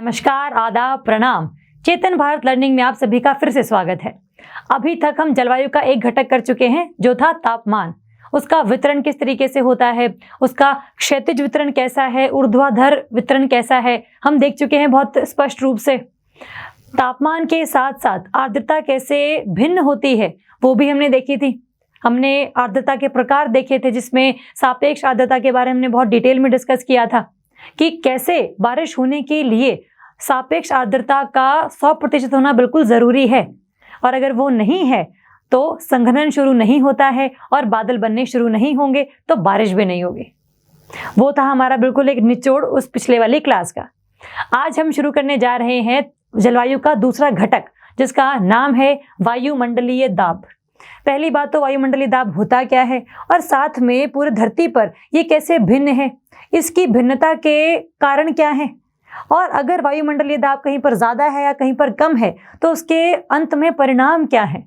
नमस्कार, आदाब, प्रणाम। चेतन भारत लर्निंग में आप सभी का फिर से स्वागत है। अभी तक हम जलवायु का एक घटक कर चुके हैं जो था तापमान। उसका वितरण किस तरीके से होता है, उसका क्षैतिज वितरण कैसा है, ऊर्ध्वाधर वितरण कैसा है, हम देख चुके हैं बहुत स्पष्ट रूप से। तापमान के साथ साथ आर्द्रता कैसे भिन्न होती है वो भी हमने देखी थी। हमने आर्द्रता के प्रकार देखे थे, जिसमें सापेक्ष आर्द्रता के बारे में हमने बहुत डिटेल में डिस्कस किया था कि कैसे बारिश होने के लिए सापेक्ष आर्द्रता का 100% होना बिल्कुल ज़रूरी है, और अगर वो नहीं है तो संघनन शुरू नहीं होता है और बादल बनने शुरू नहीं होंगे तो बारिश भी नहीं होगी। वो था हमारा बिल्कुल एक निचोड़ उस पिछले वाली क्लास का। आज हम शुरू करने जा रहे हैं जलवायु का दूसरा घटक, जिसका नाम है वायुमंडलीय दाब। पहली बात तो वायुमंडलीय दाब होता क्या है और साथ में पूरी धरती पर ये कैसे भिन्न है, इसकी भिन्नता के कारण क्या है, और अगर वायुमंडलीय दाब कहीं पर ज़्यादा है या कहीं पर कम है तो उसके अंत में परिणाम क्या है।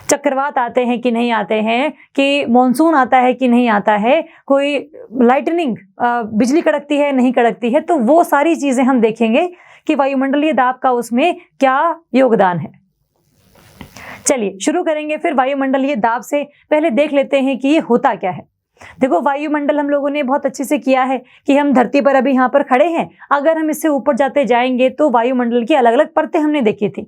चक्रवात आते हैं कि नहीं आते हैं, कि मॉनसून आता है कि नहीं आता है, कोई लाइटनिंग बिजली कड़कती है नहीं कड़कती है, तो वो सारी चीज़ें हम देखेंगे कि वायुमंडलीय दाब का उसमें क्या योगदान है। चलिए शुरू करेंगे फिर वायुमंडलीय दाब से। पहले देख लेते हैं कि ये होता क्या है। देखो, वायुमंडल हम लोगों ने बहुत अच्छे से किया है कि हम धरती पर अभी यहाँ पर खड़े हैं, अगर हम इससे ऊपर जाते जाएंगे तो वायुमंडल की अलग अलग परतें हमने देखी थी,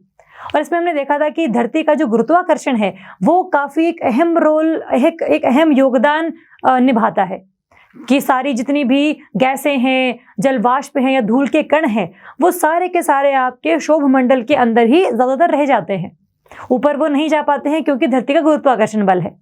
और इसमें हमने देखा था कि धरती का जो गुरुत्वाकर्षण है वो काफ़ी एक अहम रोल, एक अहम योगदान निभाता है कि सारी जितनी भी गैसें हैं, जलवाष्प हैं या धूल के कण हैं, वो सारे के सारे आपके शोभमंडल के अंदर ही ज़्यादातर रह जाते हैं, ऊपर वो नहीं जा पाते हैं क्योंकि धरती का गुरुत्वाकर्षण बल है।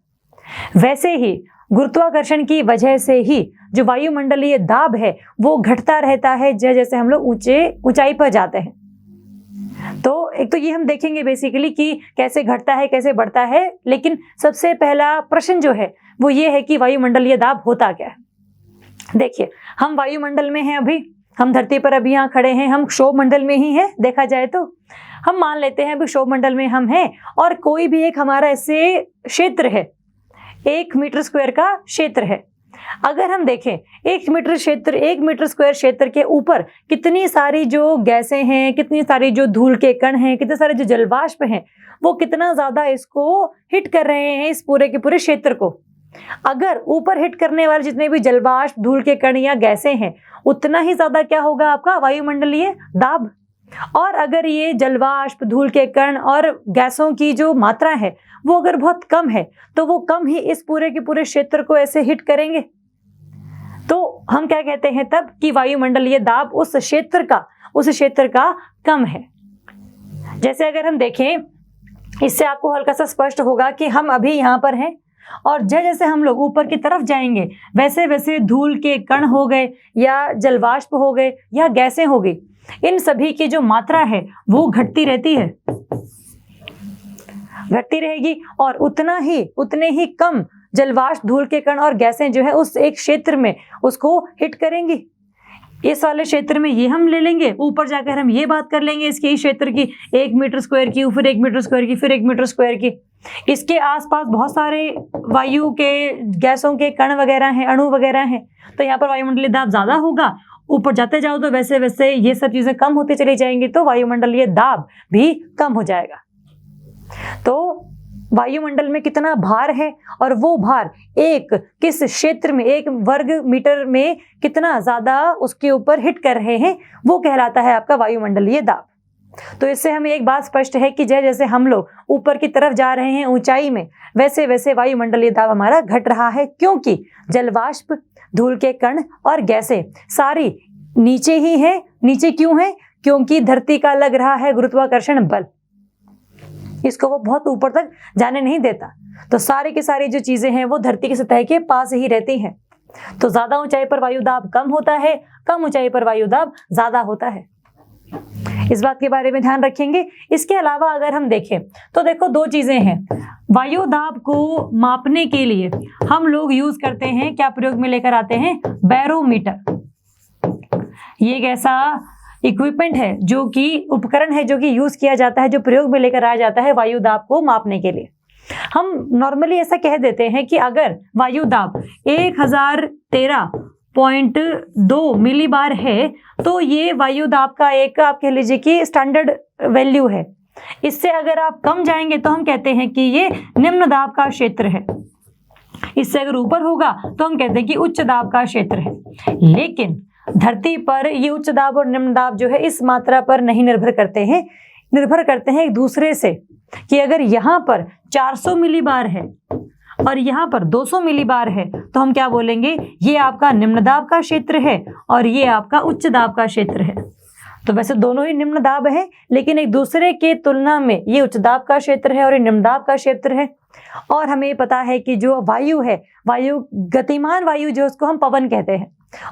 वैसे ही गुरुत्वाकर्षण की वजह से ही जो वायुमंडलीय दाब है वो घटता रहता है जैसे हम लोग ऊंचाई पर जाते हैं। तो एक तो ये हम देखेंगे बेसिकली कि कैसे घटता है कैसे बढ़ता है, लेकिन सबसे पहला प्रश्न जो है वो ये है कि वायुमंडलीय दाब होता क्या है। देखिए, हम वायुमंडल में हैं, अभी हम धरती पर अभी यहाँ खड़े हैं, हम क्षोभमंडल में ही हैं। देखा जाए तो हम मान लेते हैं अभी क्षोभमंडल में हम हैं, और कोई भी एक हमारा ऐसे क्षेत्र है, 1 मीटर स्क्वायर का क्षेत्र है। अगर हम देखें 1 मीटर स्क्वायर क्षेत्र के ऊपर कितनी सारी जो गैसें हैं, कितनी सारी जो धूल के कण हैं, कितने सारे जो जलवाष्प हैं, वो कितना ज़्यादा इसको हिट कर रहे हैं, इस पूरे के पूरे क्षेत्र को। अगर ऊपर हिट करने वाले जितने भी जलवाष्प, धूल के कण या गैसें हैं, उतना ही ज़्यादा क्या होगा आपका वायुमंडलीय दाब। और अगर ये जलवाष्प, धूल के कण और गैसों की जो मात्रा है वो अगर बहुत कम है तो वो कम ही इस पूरे के पूरे क्षेत्र को ऐसे हिट करेंगे। तो हम क्या कहते हैं तब कि वायुमंडलीय दाब उस क्षेत्र का कम है। जैसे अगर हम देखें, इससे आपको हल्का सा स्पष्ट होगा कि हम अभी यहाँ पर हैं, और जैसे हम लोग ऊपर की तरफ जाएंगे वैसे वैसे धूल के कण हो गए या जलवाष्प हो गए या गैसें हो गई, इन सभी की जो मात्रा है वो घटती रहेगी, और उतने ही कम जलवाष्प, धूल के कण और गैसें जो है उस एक क्षेत्र में उसको हिट करेंगी। इस वाले क्षेत्र में ये हम ले लेंगे, ऊपर जाकर हम ये बात कर लेंगे इसके क्षेत्र की, 1 मीटर स्क्वायर की, फिर 1 मीटर स्क्वायर की, फिर 1 मीटर स्क्वायर की। इसके आसपास बहुत सारे वायु के, गैसों के कण वगैरह हैं, अणु वगैरह हैं, तो यहाँ पर वायुमंडलीय दाब ज़्यादा होगा। ऊपर जाते जाओ तो वैसे वैसे ये सब चीज़ें कम होती चली जाएंगी, तो वायुमंडलीय दाब भी कम हो जाएगा। तो वायुमंडल में कितना भार है और वो भार किस क्षेत्र में, 1 वर्ग मीटर में कितना ज़्यादा उसके ऊपर हिट कर रहे हैं, वो कहलाता है आपका वायुमंडलीय दाब। तो इससे हमें एक बात स्पष्ट है कि जैसे हम लोग ऊपर की तरफ जा रहे हैं ऊंचाई में, वैसे वैसे वायुमंडलीय दाब हमारा घट रहा है, क्योंकि जलवाष्प, धूल के कण और गैसें सारी नीचे ही हैं। नीचे क्यों है? क्योंकि धरती का लग रहा है गुरुत्वाकर्षण बल, इसको वो बहुत ऊपर तक जाने नहीं देता। तो सारी की सारी जो चीजें हैं वो धरती की सतह के पास ही रहती हैं। तो ज्यादा ऊंचाई पर वायुदाब कम होता है, कम ऊंचाई पर वायुदाब ज्यादा होता है। इस बात के बारे में ध्यान रखेंगे। इसके अलावा अगर हम देखें तो देखो, 2 चीजें हैं। वायुदाब को मापने के लिए हम लोग यूज करते हैं, क्या प्रयोग में लेकर आते हैं? बैरोमीटर। ये एक ऐसा इक्विपमेंट है, जो कि उपकरण है, जो कि यूज किया जाता है, जो प्रयोग में लेकर आया जाता है वायुदाब को मापने के लिए। हम नॉर्मली ऐसा कह देते हैं कि अगर वायुदाब 1013 0.2 मिलीबार है तो ये वायु दाब का एक आप कह लीजिए कि स्टैंडर्ड वैल्यू है। इससे अगर आप कम जाएंगे तो हम कहते हैं कि ये निम्न दाब का क्षेत्र है। इससे अगर ऊपर होगा तो हम कहते हैं कि उच्च दाब का क्षेत्र है। लेकिन धरती पर ये उच्च दाब और निम्न दाब जो है इस मात्रा पर नहीं निर्भर करते हैं, निर्भर करते हैं एक दूसरे से, कि अगर यहाँ पर 400 मिलीबार है और यहाँ पर 200 मिलीबार है तो हम क्या बोलेंगे, ये आपका निम्न दाब का क्षेत्र है और ये आपका उच्च दाब का क्षेत्र है। तो वैसे दोनों ही निम्न दाब है, लेकिन एक दूसरे के तुलना में ये उच्च दाब का क्षेत्र है और ये निम्न दाब का क्षेत्र है। और हमें पता है कि जो वायु है, वायु गतिमान वायु जो उसको हम पवन कहते हैं,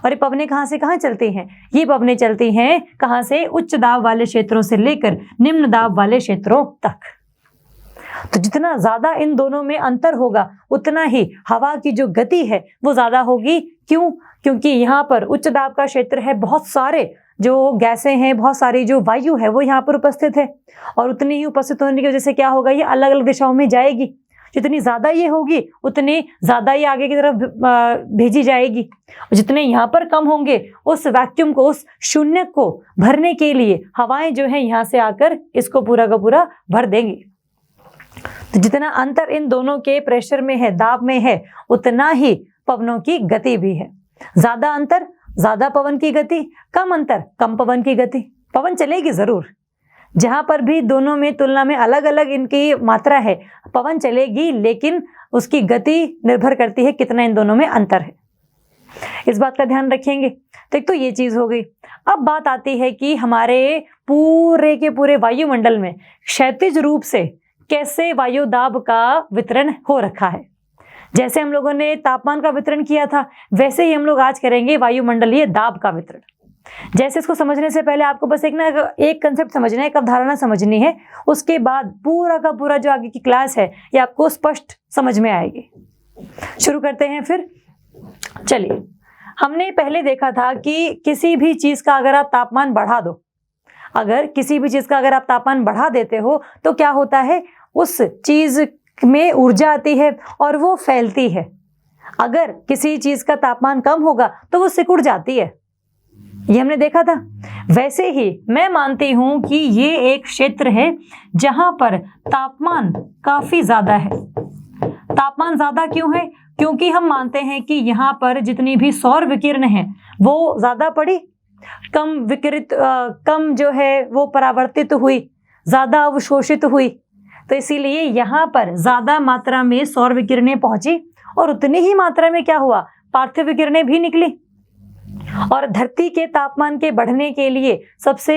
और ये पवनें कहाँ से कहाँ चलती हैं, ये पवनें चलती हैं कहाँ से, उच्च दाब वाले क्षेत्रों से लेकर निम्न दाब वाले क्षेत्रों तक। तो जितना ज्यादा इन दोनों में अंतर होगा उतना ही हवा की जो गति है वो ज्यादा होगी। क्यों? क्योंकि यहाँ पर उच्च दाब का क्षेत्र है, बहुत सारे जो गैसें हैं, बहुत सारी जो वायु है वो यहाँ पर उपस्थित है, और उतनी ही उपस्थित होने की वजह से क्या होगा, ये अलग अलग दिशाओं में जाएगी। जितनी ज्यादा ये होगी उतनी ज्यादा ये आगे की तरफ भेजी जाएगी। जितने यहाँ पर कम होंगे उस वैक्यूम को, उस शून्य को भरने के लिए हवाएं जो है यहाँ से आकर इसको पूरा का पूरा भर देंगी। तो जितना अंतर इन दोनों के प्रेशर में है, दाब में है, उतना ही पवनों की गति भी है। ज्यादा अंतर ज्यादा पवन की गति, कम अंतर कम पवन की गति। पवन चलेगी जरूर, जहां पर भी दोनों में तुलना में अलग अलग इनकी मात्रा है, पवन चलेगी, लेकिन उसकी गति निर्भर करती है कितना इन दोनों में अंतर है। इस बात का ध्यान रखेंगे। तो एक तो ये चीज हो गई। अब बात आती है कि हमारे पूरे के पूरे वायुमंडल में क्षैतिज रूप से कैसे वायु दाब का वितरण हो रखा है। जैसे हम लोगों ने तापमान का वितरण किया था, वैसे ही हम लोग आज करेंगे वायुमंडलीय दाब का वितरण। जैसे इसको समझने से पहले आपको बस एक कंसेप्ट समझना है, एक अवधारणा समझनी है, उसके बाद पूरा का पूरा जो आगे की क्लास है ये आपको स्पष्ट समझ में आएगी। शुरू करते हैं फिर। चलिए, हमने पहले देखा था कि किसी भी चीज का अगर आप तापमान बढ़ा दो, अगर किसी भी चीज का अगर आप तापमान बढ़ा देते हो तो क्या होता है, उस चीज में ऊर्जा आती है और वो फैलती है। अगर किसी चीज का तापमान कम होगा तो वो सिकुड़ जाती है, ये हमने देखा था। वैसे ही मैं मानती हूं कि ये एक क्षेत्र है जहां पर तापमान काफी ज्यादा है। तापमान ज्यादा क्यों है? क्योंकि हम मानते हैं कि यहाँ पर जितनी भी सौर विकिरण है वो ज्यादा पड़ी, कम विकिरित कम जो है वो परावर्तित हुई, ज्यादा अवशोषित हुई। तो इसीलिए यहाँ पर ज्यादा मात्रा में सौर विकिरणें पहुंची और उतनी ही मात्रा में क्या हुआ, पार्थिव विकिरणें भी निकली। और धरती के तापमान के बढ़ने के लिए सबसे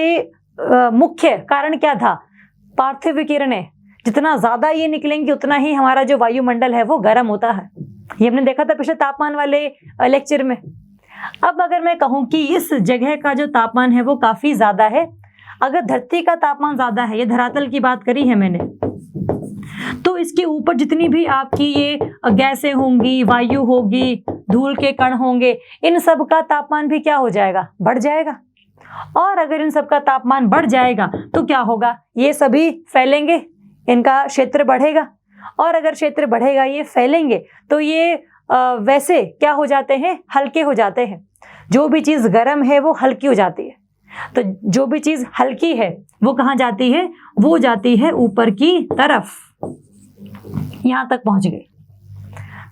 मुख्य कारण क्या था, पार्थिव विकिरणें। जितना ज्यादा ये निकलेंगी उतना ही हमारा जो वायुमंडल है वो गर्म होता है। ये हमने देखा था पिछले तापमान वाले लेक्चर में। अब अगर मैं कहूँ कि इस जगह का जो तापमान है वो काफी ज्यादा है, अगर धरती का तापमान ज्यादा है, ये धरातल की बात करी है मैंने, तो इसके ऊपर जितनी भी आपकी ये गैसें होंगी, वायु होगी, धूल के कण होंगे, इन सब का तापमान भी क्या हो जाएगा, बढ़ जाएगा। और अगर इन सब का तापमान बढ़ जाएगा तो क्या होगा, ये सभी फैलेंगे, इनका क्षेत्र बढ़ेगा। और अगर क्षेत्र बढ़ेगा, ये फैलेंगे, तो ये वैसे क्या हो जाते हैं, हल्के हो जाते हैं। जो भी चीज गर्म है वो हल्की हो जाती है। तो जो भी चीज हल्की है वो कहाँ जाती है, वो जाती है ऊपर की तरफ, यहां तक पहुंच गई।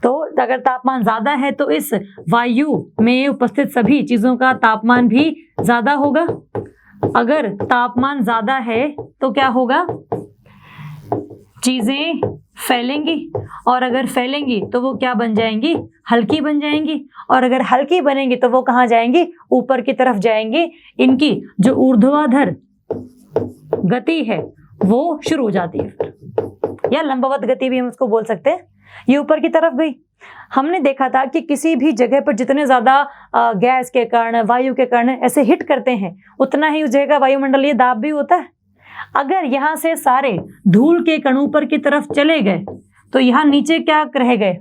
तो अगर तापमान ज्यादा है तो इस वायु में उपस्थित सभी चीजों का तापमान भी ज्यादा होगा। अगर तापमान ज्यादा है तो क्या होगा, चीजें फैलेंगी, और अगर फैलेंगी तो वो क्या बन जाएंगी, हल्की बन जाएंगी। और अगर हल्की बनेंगी तो वो कहाँ जाएंगी, ऊपर की तरफ जाएंगी। इनकी जो ऊर्ध्वाधर गति है वो शुरू हो जाती है फिर, या लंबवत गति भी हम उसको बोल सकते हैं। ये ऊपर की तरफ गई। हमने देखा था कि किसी भी जगह पर जितने ज्यादा गैस के कण, वायु के कण ऐसे हिट करते हैं, उतना ही उस जगह का वायुमंडलीय दाब भी होता है। अगर यहाँ से सारे धूल के कण ऊपर की तरफ चले गए तो यहाँ नीचे क्या रह गए,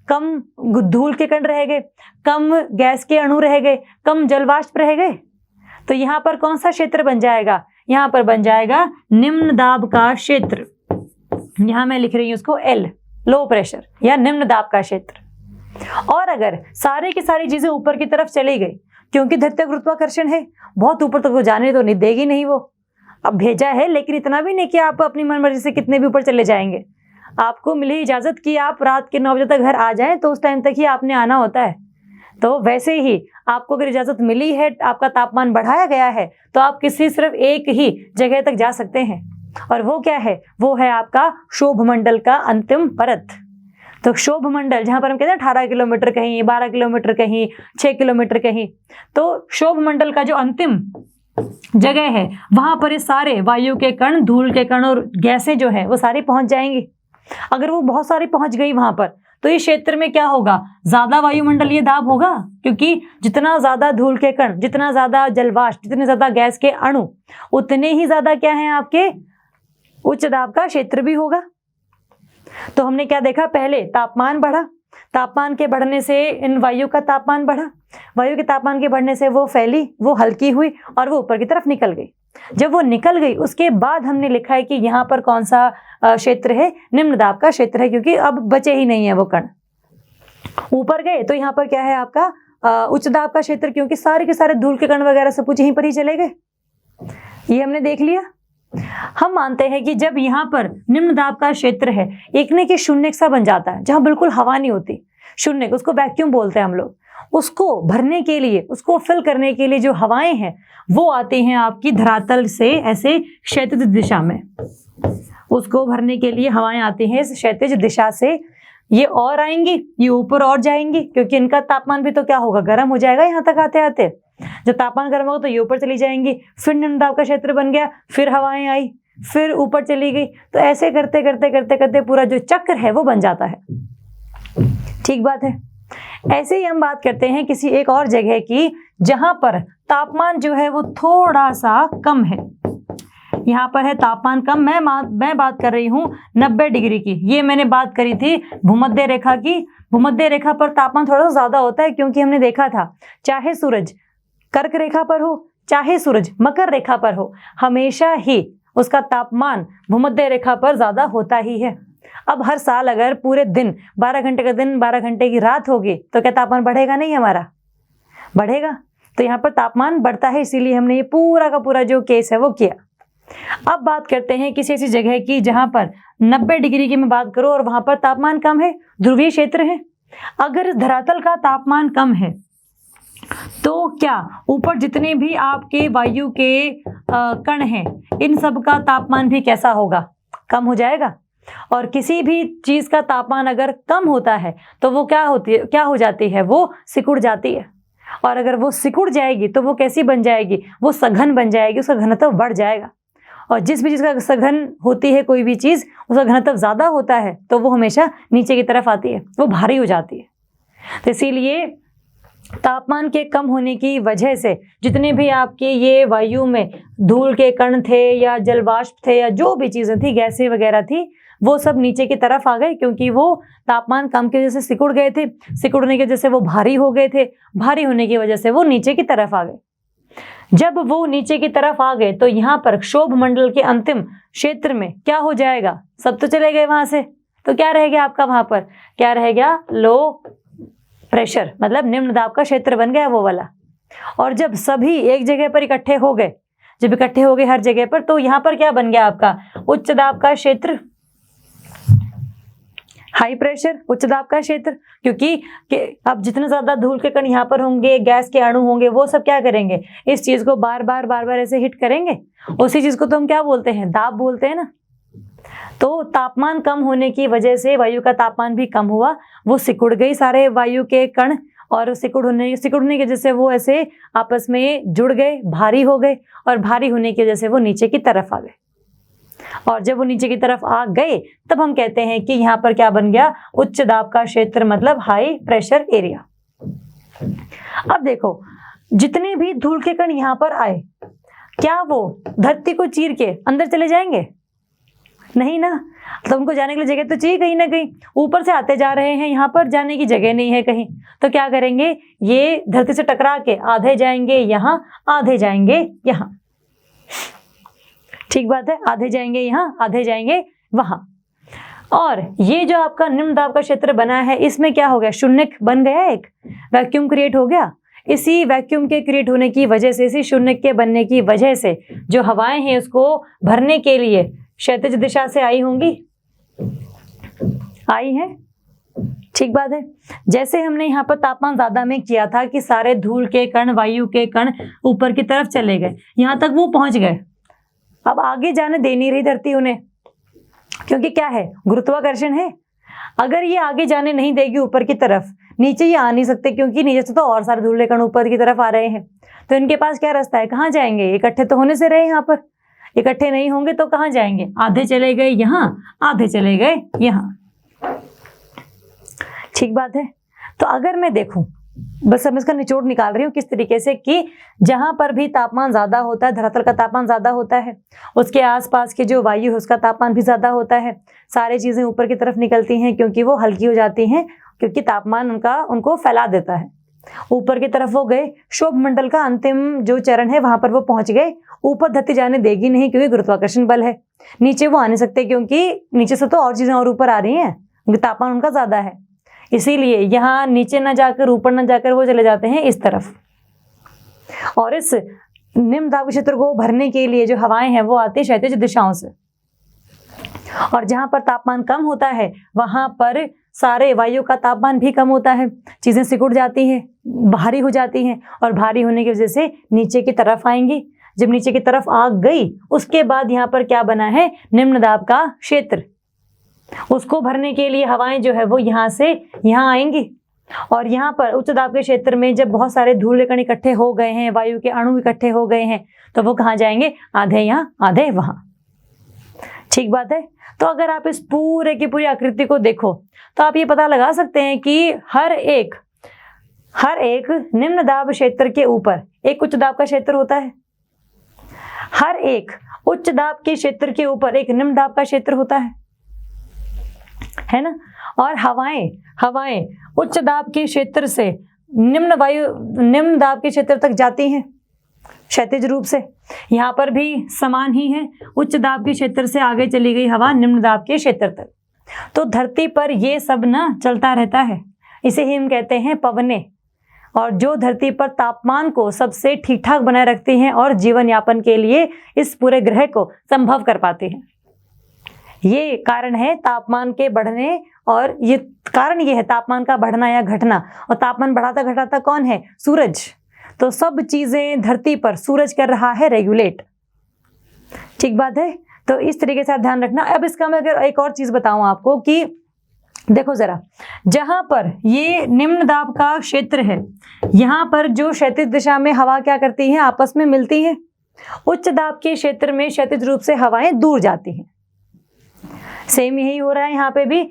कम धूल के कण रह गए, कम गैस के अणु रह गए, कम जलवाष्प रह गए। तो यहाँ पर कौन सा क्षेत्र बन जाएगा, यहाँ पर बन जाएगा निम्न दाब का क्षेत्र। यहाँ मैं लिख रही हूँ उसको L, लो प्रेशर या निम्न दाब का क्षेत्र। और अगर सारे की सारी चीजें ऊपर की तरफ चली गई, क्योंकि धरती का गुरुत्वाकर्षण है, बहुत ऊपर तक वो जाने तो नहीं देगी नहीं वो। अब भेजा है लेकिन इतना भी नहीं कि आप अपनी मनमर्जी से कितने भी ऊपर चले जाएंगे। आपको मिली इजाजत कि आप रात के 9 बजे तक घर आ जाएं, तो उस टाइम तक ही आपने आना होता है। तो वैसे ही आपको अगर इजाजत मिली है, आपका तापमान बढ़ाया गया है, तो आप किसी सिर्फ एक ही जगह तक जा सकते हैं, और वो क्या है? वो है आपका शोभ मंडल का अंतिम परत। तो शोभ मंडल, जहां पर हम कहते हैं 18 किलोमीटर कहीं, 12 किलोमीटर कहीं, 6 किलोमीटर कहीं, तो शोभ मंडल का जो अंतिम जगह है, वहां पर ये सारे वायु के कण, धूल के कण और गैसें जो है वो सारी पहुंच जाएंगी। अगर वो बहुत सारी पहुंच गई वहां पर, तो इस क्षेत्र में क्या होगा? ज्यादा वायुमंडलीय दाब होगा, क्योंकि जितना ज्यादा धूल के कण, जितना ज्यादा जलवाष्प, जितने ज्यादा गैस के अणु, उतने ही ज्यादा क्या है आपके उच्च दाब का क्षेत्र भी होगा। तो हमने क्या देखा? पहले तापमान बढ़ा, तापमान के बढ़ने से इन वायु का तापमान बढ़ा, वायु के तापमान के बढ़ने से वो फैली, वो हल्की हुई और वो ऊपर की तरफ निकल गई। जब वो निकल गई, उसके बाद हमने लिखा है कि यहाँ पर कौन सा क्षेत्र है? निम्न दाब का क्षेत्र है, क्योंकि अब बचे ही नहीं है वो कण। ऊपर गए तो यहाँ पर क्या है आपका उच्च दाब का क्षेत्र, क्योंकि सारे के सारे धूल के कण वगैरह सब कुछ यहीं पर ही चले गए। ये हमने देख लिया। हम मानते हैं कि जब यहाँ पर निम्न दाब का क्षेत्र है, एक ने कि शून्य सा बन जाता है, जहां बिल्कुल हवा नहीं होती, शून्य, उसको वैक्यूम बोलते हैं हम लोग। उसको भरने के लिए, उसको फिल करने के लिए जो हवाएं हैं वो आती हैं आपकी धरातल से ऐसे क्षैतिज दिशा में। उसको भरने के लिए हवाएं आती हैं इस क्षैतिज दिशा से। ये और आएंगी, ये ऊपर और जाएंगी, क्योंकि इनका तापमान भी तो क्या होगा? गर्म हो जाएगा यहाँ तक आते आते। जब तापमान गर्म होगा तो ये ऊपर चली जाएंगी, फिर निम्न दाब का क्षेत्र बन गया, फिर हवाएं आई, फिर ऊपर चली गई। तो ऐसे करते करते करते करते पूरा जो चक्र है वो बन जाता है। ठीक बात है। ऐसे ही हम बात करते हैं किसी एक और जगह की, जहां पर तापमान जो है वो थोड़ा सा कम है। यहाँ पर है तापमान कम। मैं बात कर रही हूँ 90 डिग्री की। ये मैंने बात करी थी भूमध्य रेखा की। भूमध्य रेखा पर तापमान थोड़ा सा ज्यादा होता है, क्योंकि हमने देखा था चाहे सूरज कर्क रेखा पर हो, चाहे सूरज मकर रेखा पर हो, हमेशा ही उसका तापमान भूमध्य रेखा पर ज्यादा होता ही है। अब हर साल अगर पूरे दिन 12 घंटे का दिन, 12 घंटे की रात होगी, तो क्या तापमान बढ़ेगा? नहीं, हमारा बढ़ेगा। तो यहाँ पर तापमान बढ़ता है, इसीलिए हमने ये पूरा का पूरा जो केस है वो किया। अब बात करते हैं किसी ऐसी जगह की जहां पर 90 डिग्री की मैं बात करूं और वहां पर तापमान कम है, ध्रुवीय क्षेत्र है। अगर धरातल का तापमान कम है, तो क्या ऊपर जितने भी आपके वायु के कण हैं, इन सब का तापमान भी कैसा होगा? कम हो जाएगा। और किसी भी चीज का तापमान अगर कम होता है तो वो क्या हो जाती है? वो सिकुड़ जाती है। और अगर वो सिकुड़ जाएगी तो वो कैसी बन जाएगी? वो सघन बन जाएगी, उसका घनत्व बढ़ जाएगा। और जिस भी चीज का सघन होती है, कोई भी चीज, उसका घनत्व ज्यादा होता है तो वो हमेशा नीचे की तरफ आती है, वो भारी हो जाती है। तो इसीलिए तापमान के कम होने की वजह से जितने भी आपके ये वायु में धूल के कण थे या जलवाष्प थे या जो भी चीजें थी, गैसें वगैरह थी, वो सब नीचे की तरफ आ गए, क्योंकि वो तापमान कम की वजह से सिकुड़ गए थे। सिकुड़ने की वजह से वो भारी हो गए थे, भारी होने की वजह से वो नीचे की तरफ आ गए। जब वो नीचे की तरफ आ गए तो यहाँ पर क्षोभ मंडल के अंतिम क्षेत्र में क्या हो जाएगा? सब तो चले गए वहां से, तो क्या रह गया आपका? वहां पर क्या रह गया? लो प्रेशर, मतलब निम्न दाब का क्षेत्र बन गया वो वाला। और जब सभी एक जगह पर इकट्ठे हो गए, जब इकट्ठे हो गए हर जगह पर, तो यहाँ पर क्या बन गया आपका? उच्च दाब का क्षेत्र, हाई प्रेशर, उच्च दाब का क्षेत्र। क्योंकि अब जितने ज्यादा धूल के कण यहाँ पर होंगे, गैस के अणु होंगे, वो सब क्या करेंगे? इस चीज को बार बार ऐसे हिट करेंगे। उसी चीज को तो हम क्या बोलते हैं? दाब बोलते हैं ना। तो तापमान कम होने की वजह से वायु का तापमान भी कम हुआ, वो सिकुड़ गई सारे वायु के कण, और सिकुड़ने की वजह से वो ऐसे आपस में जुड़ गए, भारी हो गए, और भारी होने की वजह से वो नीचे की तरफ आ गए। और जब वो नीचे की तरफ आ गए तब हम कहते हैं कि यहाँ पर क्या बन गया? उच्च दाब का क्षेत्र, मतलब हाई प्रेशर एरिया। अब देखो, जितने भी धूल के कण यहाँ पर आए, क्या वो धरती को चीर के अंदर चले जाएंगे? नहीं ना। तो उनको जाने के लिए जगह तो चाहिए कहीं ना कहीं। ऊपर से आते जा रहे हैं, यहाँ पर जाने की जगह नहीं है कहीं, तो क्या करेंगे? ये धरती से टकरा के आधे जाएंगे यहाँ, आधे जाएंगे यहाँ। ठीक बात है, आधे जाएंगे यहाँ, आधे जाएंगे वहां। और ये जो आपका निम्न दाब का क्षेत्र बना है, इसमें क्या हो गया, शून्य बन गया, एक वैक्यूम क्रिएट हो गया। इसी वैक्यूम के क्रिएट होने की वजह से, इसी शून्य के बनने की वजह से जो हवाएं हैं उसको भरने के लिए क्षैतिज दिशा से आई होंगी, आई है। ठीक बात है। जैसे हमने यहाँ पर तापमान ज्यादा में किया था कि सारे धूल के कण, वायु के कण ऊपर की तरफ चले गए, यहाँ तक वो पहुंच गए। अब आगे जाने दे नहीं रही धरती उन्हें, क्योंकि क्या है, गुरुत्वाकर्षण है। अगर ये आगे जाने नहीं देगी ऊपर की तरफ, नीचे ये आ नहीं सकते, क्योंकि नीचे से तो और सारे धूल के कण ऊपर की तरफ आ रहे हैं। तो इनके पास क्या रास्ता है, कहाँ जाएंगे, इकट्ठे तो होने से रहे, यहाँ पर इकट्ठे नहीं होंगे तो कहाँ जाएंगे, आधे चले गए यहाँ, आधे चले गए यहाँ। ठीक बात है। तो अगर मैं देखूं, बस हम इसका निचोड़ निकाल रही हूँ किस तरीके से, कि जहां पर भी तापमान ज्यादा होता है, धरातल का तापमान ज्यादा होता है, उसके आसपास की जो वायु है उसका तापमान भी ज्यादा होता है। सारी चीजें ऊपर की तरफ निकलती हैं क्योंकि वो हल्की हो जाती हैं, क्योंकि तापमान उनको फैला देता है। ऊपर की तरफ वो गए, शोभ मंडल का अंतिम जो चरण है वहां पर वो पहुंच गए। ऊपर धरती जाने देगी नहीं क्योंकि गुरुत्वाकर्षण बल है। नीचे वो आ नहीं सकते क्योंकि नीचे से तो और चीजें और ऊपर आ रही हैं, क्योंकि तापमान उनका ज्यादा है। इसीलिए यहाँ नीचे ना जाकर, ऊपर ना जाकर वो चले जाते हैं इस तरफ। और इस निम्न दाब क्षेत्र को भरने के लिए जो हवाएं हैं वो आती है क्षैतिज दिशाओं से। और जहां पर तापमान कम होता है वहां पर सारे वायु का तापमान भी कम होता है, चीजें सिकुड़ जाती हैं, भारी हो जाती हैं, और भारी होने की वजह से नीचे की तरफ आएंगी। जब नीचे की तरफ आ गई, उसके बाद यहाँ पर क्या बना है, निम्न दाब का क्षेत्र। उसको भरने के लिए हवाएं जो है वो यहाँ से यहाँ आएंगी। और यहाँ पर उच्च दाब के क्षेत्र में जब बहुत सारे धूल कण इकट्ठे हो गए हैं, वायु के अणु इकट्ठे हो गए हैं, तो वो कहाँ जाएंगे, आधे यहाँ, आधे वहां। ठीक बात है। तो अगर आप इस पूरे की पूरी आकृति को देखो तो आप ये पता लगा सकते हैं कि हर एक निम्न दाब क्षेत्र के ऊपर एक उच्च दाब का क्षेत्र होता है। हर एक उच्च दाब के क्षेत्र के ऊपर एक निम्न दाब का क्षेत्र होता है ना। और हवाएं उच्च दाब के क्षेत्र से निम्न दाब के क्षेत्र तक जाती हैं क्षैतिज रूप से। यहाँ पर भी समान ही है, उच्च दाब के क्षेत्र से आगे चली गई हवा निम्न दाब के क्षेत्र तक। तो धरती पर ये सब ना चलता रहता है, इसे ही हम कहते हैं पवने। और जो धरती पर तापमान को सबसे ठीक ठाक बनाए रखती हैं और जीवन यापन के लिए इस पूरे ग्रह को संभव कर पाती हैं। ये कारण है तापमान के बढ़ने, और ये कारण ये है तापमान का बढ़ना या घटना। और तापमान बढ़ाता घटाता कौन है, सूरज। तो सब चीजें धरती पर सूरज कर रहा है रेगुलेट। ठीक बात है। तो इस तरीके से आप ध्यान रखना। अब इसका मैं अगर एक और चीज बताऊं आपको कि देखो जरा, जहां पर ये निम्न दाब का क्षेत्र है, यहां पर जो क्षैतिज दिशा में हवा क्या करती है, आपस में मिलती है। उच्च दाब के क्षेत्र में क्षैतिज रूप से हवाएं दूर जाती हैं। सेम यही हो रहा है यहाँ पे भी,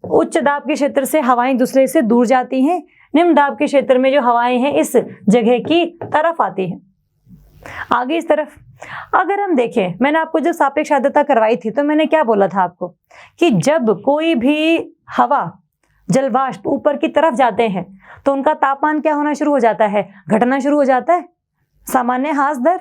उच्च दाब के क्षेत्र से हवाएं दूसरे से दूर जाती हैं। निम्न दाब के क्षेत्र में जो हवाएं हैं इस जगह की तरफ आती हैं, आगे इस तरफ। अगर हम देखें, मैंने आपको जब सापेक्ष आर्द्रता करवाई थी तो मैंने क्या बोला था आपको कि जब कोई भी हवा, जलवाष्प ऊपर की तरफ जाते हैं तो उनका तापमान क्या होना शुरू हो जाता है, घटना शुरू हो जाता है। सामान्य ह्रास दर,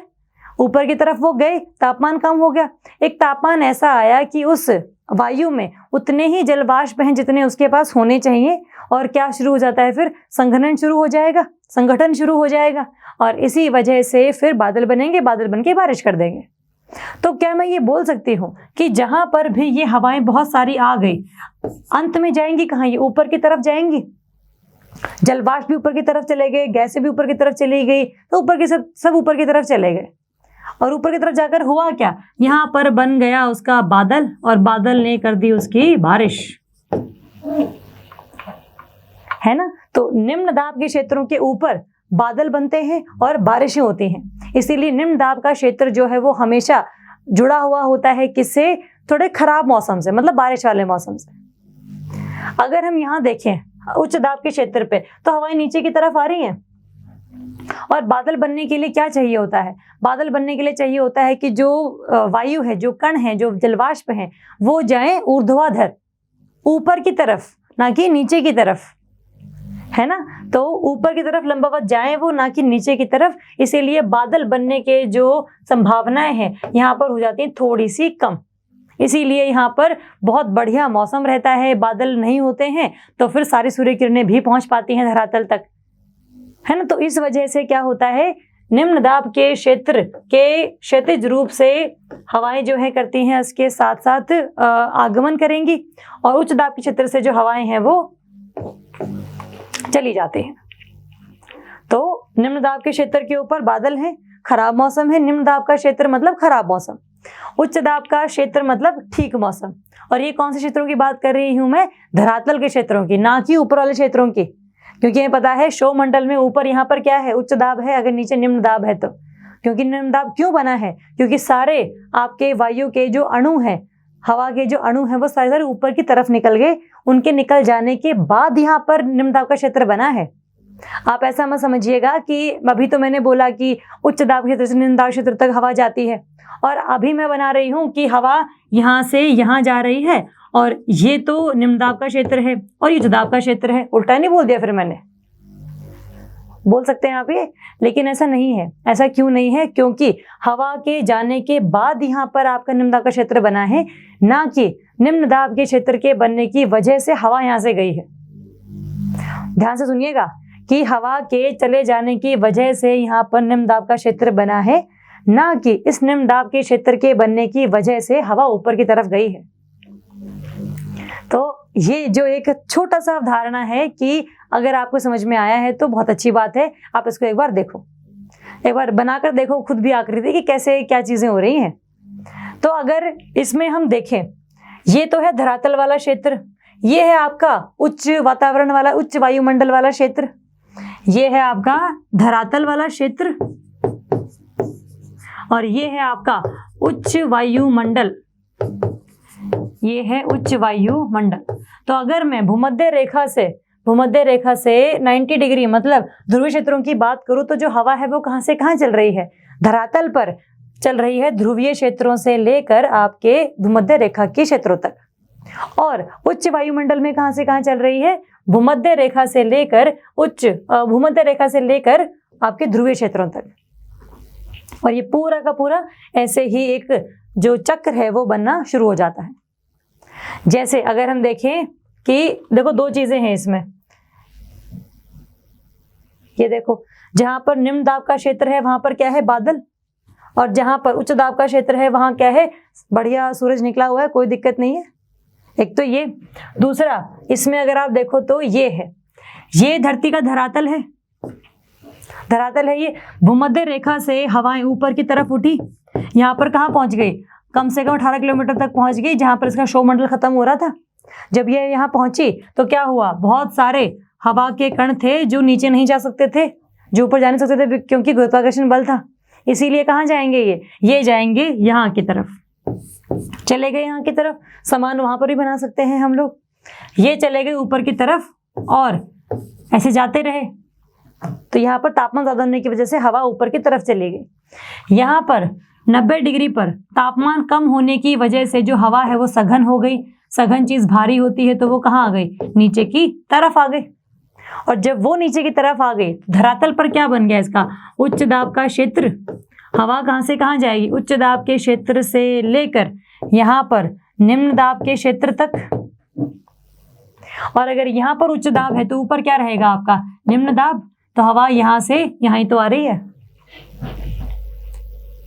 ऊपर की तरफ वो गए, तापमान कम हो गया। एक तापमान ऐसा आया कि उस वायु में उतने ही जलवाष्प हैं जितने उसके पास होने चाहिए, और क्या शुरू हो जाता है, फिर संघनन शुरू हो जाएगा, संगठन शुरू हो जाएगा, और इसी वजह से फिर बादल बनेंगे, बादल बन के बारिश कर देंगे। तो क्या मैं ये बोल सकती हूँ कि जहां पर भी ये हवाएं बहुत सारी आ गई, अंत में जाएंगी कहाँ, ये ऊपर की तरफ जाएंगी। जलवाष्प भी ऊपर की तरफ चले गए, गैसें भी ऊपर की तरफ चली गई, तो ऊपर की सब ऊपर की तरफ चले गए। और ऊपर की तरफ जाकर हुआ क्या, यहाँ पर बन गया उसका बादल, और बादल ने कर दी उसकी बारिश, है ना। तो निम्न दाब के क्षेत्रों के ऊपर बादल बनते हैं और बारिशें होती हैं। इसीलिए निम्न दाब का क्षेत्र जो है वो हमेशा जुड़ा हुआ होता है किससे, थोड़े खराब मौसम से, मतलब बारिश वाले मौसम से। अगर हम यहाँ देखें उच्च दाब के क्षेत्र पे, तो हवाएं नीचे की तरफ आ रही हैं। और बादल बनने के लिए क्या चाहिए होता है, बादल बनने के लिए चाहिए होता है कि जो वायु है, जो कण है, जो जलवाष्प हैं, वो जाएं ऊर्ध्वाधर, ऊपर की तरफ, ना कि नीचे की तरफ, है ना। तो ऊपर की तरफ लंबवत जाएं वो, ना कि नीचे की तरफ। इसीलिए बादल बनने के जो संभावनाएं हैं यहाँ पर हो जाती हैं थोड़ी सी कम। इसीलिए यहाँ पर बहुत बढ़िया मौसम रहता है, बादल नहीं होते हैं, तो फिर सारी सूर्य किरणें भी पहुंच पाती हैं धरातल तक, है ना। तो इस वजह से क्या होता है, निम्न दाब के क्षेत्र के क्षैतिज रूप से हवाएं जो है करती हैं इसके साथ साथ आगमन करेंगी, और उच्च दाब के क्षेत्र से जो हवाएं हैं वो चली जाती हैं। तो निम्न दाब के क्षेत्र के ऊपर बादल हैं, खराब मौसम है। निम्न दाब का क्षेत्र मतलब खराब मौसम, उच्च दाब का क्षेत्र मतलब ठीक मौसम। और ये कौन से क्षेत्रों की बात कर रही हूं मैं, धरातल के क्षेत्रों की, ना कि ऊपर वाले क्षेत्रों की, क्योंकि हमें पता है क्षोभ मंडल में ऊपर यहाँ पर क्या है, उच्च दाब है, अगर नीचे निम्न दाब है तो। क्योंकि निम्न दाब क्यों बना है, क्योंकि सारे आपके वायु के जो अणु हैं, हवा के जो अणु हैं वो सारे ऊपर की तरफ निकल गए, उनके निकल जाने के बाद यहाँ पर निम्न दाब का क्षेत्र बना है। आप ऐसा मत समझिएगा कि अभी तो मैंने बोला कि उच्च दाब क्षेत्र से निम्न दाब क्षेत्र तक हवा जाती है, और अभी मैं बना रही हूँ कि हवा यहाँ से यहाँ जा रही है, और ये तो निम्न दाब का क्षेत्र है और ये उच्च दाब का क्षेत्र है। उल्टा नहीं बोल दिया फिर मैंने, बोल सकते हैं आप ये, लेकिन ऐसा नहीं है। ऐसा क्यों नहीं है, क्योंकि हवा के जाने के बाद यहाँ पर आपका निम्न दाब का क्षेत्र बना है, ना कि निम्न दाब के क्षेत्र के बनने की वजह से हवा यहाँ से गई है। ध्यान से सुनिएगा कि हवा के चले जाने की वजह से यहाँ पर निम्न दाब का क्षेत्र बना है, ना कि इस निम्न दाब के क्षेत्र के बनने की वजह से हवा ऊपर की तरफ गई है। तो ये जो एक छोटा सा अवधारणा है कि अगर आपको समझ में आया है तो बहुत अच्छी बात है। आप इसको एक बार देखो, एक बार बनाकर देखो खुद भी आकृति कि कैसे क्या चीजें हो रही हैं। तो अगर इसमें हम देखें, ये तो है धरातल वाला क्षेत्र, ये है आपका उच्च वातावरण वाला, उच्च वायुमंडल वाला क्षेत्र, ये है आपका धरातल वाला क्षेत्र, और ये है आपका उच्च वायुमंडल, ये है उच्च वायुमंडल। तो अगर मैं भूमध्य रेखा से 90 डिग्री मतलब ध्रुवीय क्षेत्रों की बात करूं, तो जो हवा है वो कहां से कहां चल रही है, धरातल पर चल रही है, ध्रुवीय क्षेत्रों से लेकर आपके भूमध्य रेखा के क्षेत्रों तक। और उच्च वायुमंडल में कहां से कहां चल रही है, भूमध्य रेखा से लेकर आपके ध्रुवीय क्षेत्रों तक। और ये पूरा का पूरा ऐसे ही एक जो चक्र है वो बनना शुरू हो जाता है। जैसे अगर हम देखें कि देखो दो चीजें हैं इसमें, ये देखो जहां पर निम्न दाब का क्षेत्र है वहां पर क्या है, बादल, और जहां पर उच्च दाब का क्षेत्र है वहां क्या है, बढ़िया सूरज निकला हुआ है, कोई दिक्कत नहीं है। एक तो ये, दूसरा इसमें अगर आप देखो तो ये है, ये धरती का धरातल है, ये भूमध्य रेखा से हवाएं ऊपर की तरफ उठी, यहाँ पर कहाँ पहुंच गई, कम से कम 18 किलोमीटर तक पहुंच गई, जहां पर इसका क्षोभ मंडल खत्म हो रहा था। जब ये यहाँ पहुंची तो क्या हुआ, बहुत सारे हवा के कण थे जो नीचे नहीं जा सकते थे, जो ऊपर जा नहीं सकते थे, क्योंकि गुरुत्वाकर्षण बल था। इसीलिए कहाँ जाएंगे, ये जाएंगे यहाँ की तरफ, चले गए यहाँ की तरफ। समान वहां पर भी बना सकते हैं हम लोग, ये चले गए ऊपर की तरफ और ऐसे जाते रहे, तो यहाँ पर तापमान ज्यादा होने की वजह से हवा ऊपर की तरफ चली गई। यहाँ पर 90 डिग्री पर तापमान कम होने की वजह से जो हवा है वो सघन हो गई। सघन चीज भारी होती है तो वो कहाँ आ गई, नीचे की तरफ आ गई। और जब वो नीचे की तरफ आ गई, धरातल पर क्या बन गया इसका, उच्च दाब का क्षेत्र। हवा कहाँ से कहाँ जाएगी, उच्च दाब के क्षेत्र से लेकर यहाँ पर निम्न दाब के क्षेत्र तक। और अगर यहाँ पर उच्च दाब है तो ऊपर क्या रहेगा आपका, निम्न दाब। तो हवा यहाँ से यहाँ ही तो आ रही है।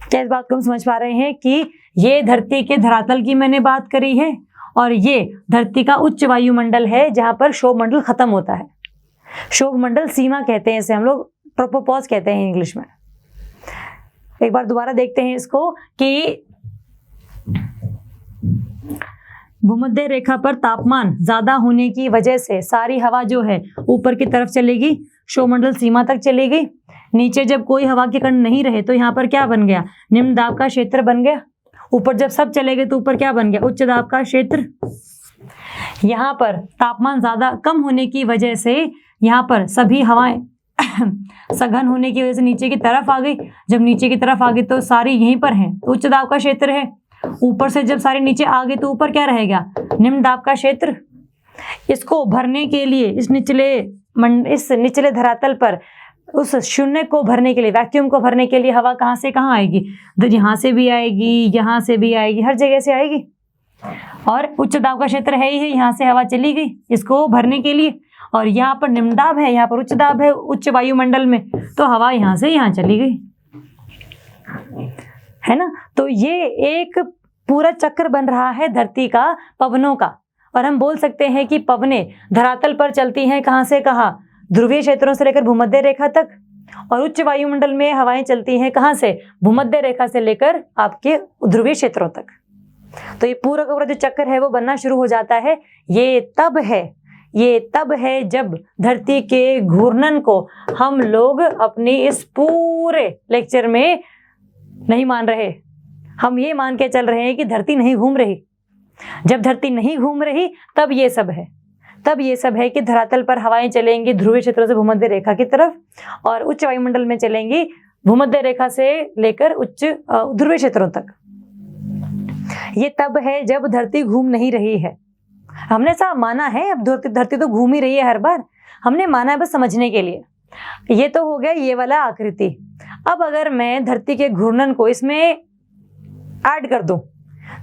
क्या इस बात को हम समझ पा रहे हैं कि ये धरती के धरातल की मैंने बात करी है, और ये धरती का उच्च वायुमंडल है जहां पर क्षोभ मंडल खत्म होता है। क्षोभ मंडल सीमा कहते हैं इसे, हम लोग ट्रोपोपॉज कहते हैं इंग्लिश में। एक बार दोबारा देखते हैं इसको कि भूमध्य रेखा पर तापमान ज्यादा होने की वजह से सारी हवा जो है ऊपर की तरफ चलेगी, क्षोभ मंडल सीमा तक चली गई। नीचे जब कोई हवा के कण नहीं रहे तो यहाँ पर क्या बन गया, निम्न दाब का क्षेत्र बन गया। ऊपर जब सब चले गए तो ऊपर क्या बन गया, उच्च दाब का क्षेत्र। यहाँ पर तापमान ज्यादा कम होने की वजह से यहाँ पर सभी हवाएं सघन होने की वजह से नीचे की तरफ आ गई। जब नीचे की तरफ आ गई तो सारी यहीं पर हैं, उच्च दाब का क्षेत्र है। ऊपर से जब सारी नीचे आ गई तो ऊपर क्या रहेगा, निम्न दाब का क्षेत्र। इसको भरने के लिए इस निचले धरातल पर उस शून्य को भरने के लिए, वैक्यूम को भरने के लिए हवा कहाँ से कहाँ आएगी, यहाँ से भी आएगी, यहाँ से भी आएगी, हर जगह से आएगी। और उच्च दाब का क्षेत्र है ही है, यहाँ से हवा चली गई इसको भरने के लिए, और यहाँ पर निम्न दाब है, यहाँ पर उच्च दाब है उच्च वायुमंडल में, तो हवा यहाँ से यहाँ चली गई, है ना। तो ये एक पूरा चक्र बन रहा है धरती का पवनों का, और हम बोल सकते हैं कि पवनें धरातल पर चलती हैं कहाँ से कहाँ, ध्रुवीय क्षेत्रों से लेकर भूमध्य रेखा तक, और उच्च वायुमंडल में हवाएं चलती हैं कहाँ से, भूमध्य रेखा से लेकर आपके ध्रुवीय क्षेत्रों तक। तो ये पूरा का पूरा जो चक्र है वो बनना शुरू हो जाता है। ये तब है जब धरती के घूर्णन को हम लोग अपनी इस पूरे लेक्चर में नहीं मान रहे, हम ये मान के चल रहे हैं कि धरती नहीं घूम रही। जब धरती नहीं घूम रही तब ये सब है कि धरातल पर हवाएं चलेंगी ध्रुवीय क्षेत्रों से भूमध्य रेखा की तरफ, और उच्च वायुमंडल में चलेंगी भूमध्य रेखा से लेकर उच्च ध्रुवीय क्षेत्रों तक। ये तब है जब धरती घूम नहीं रही है। हमने ऐसा माना है, अब धरती तो घूम ही रही है हर बार, हमने माना है बस समझने के लिए। ये तो हो गया ये वाला आकृति। अब अगर मैं धरती के घूर्णन को इसमें ऐड कर दूं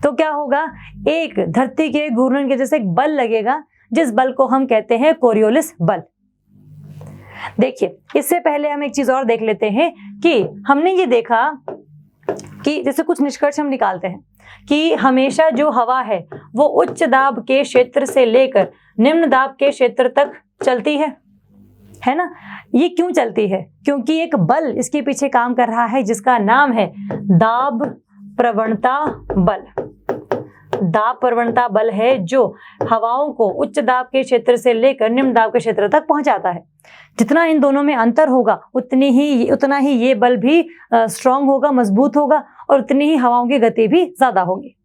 तो क्या होगा, एक धरती के घूर्णन के जैसे एक बल लगेगा, जिस बल को हम कहते हैं कोरियोलिस बल। देखिए, इससे पहले हम एक चीज और देख लेते हैं कि हमने ये देखा कि जैसे कुछ निष्कर्ष हम निकालते हैं कि हमेशा जो हवा है वो उच्च दाब के क्षेत्र से लेकर निम्न दाब के क्षेत्र तक चलती है ना। ये क्यों चलती है, क्योंकि एक बल इसके पीछे काम कर रहा है जिसका नाम है दाब प्रवणता बल। दाब प्रवणता बल है जो हवाओं को उच्च दाब के क्षेत्र से लेकर निम्न दाब के क्षेत्र तक पहुंचाता है। जितना इन दोनों में अंतर होगा उतना ही ये बल भी स्ट्रांग होगा, मजबूत होगा, और उतनी ही हवाओं की गति भी ज्यादा होगी।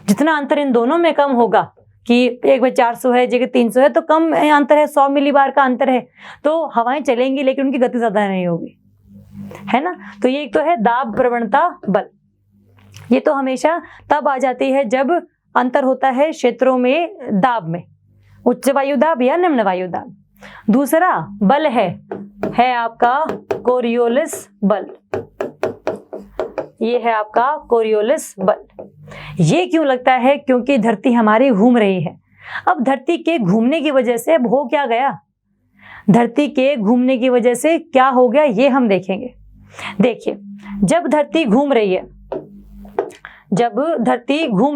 जितना अंतर इन दोनों में कम होगा कि एक में 400 है जगह 300 है तो कम अंतर है, 100 मिलीबार का अंतर है, तो हवाएं चलेंगी लेकिन उनकी गति ज्यादा नहीं होगी, है ना। तो ये एक तो है दाब प्रवणता बल। ये तो हमेशा तब आ जाती है जब अंतर होता है क्षेत्रों में दाब में, उच्च वायु दाब या निम्न वायु दाब। दूसरा बल है आपका कोरियोलिस बल। ये है आपका कोरियोलिस बल। ये क्यों लगता है, क्योंकि धरती हमारी घूम रही है। अब धरती के घूमने की वजह से हो क्या गया, धरती के घूमने की वजह से क्या हो गया ये हम देखेंगे। देखिए, जब धरती घूम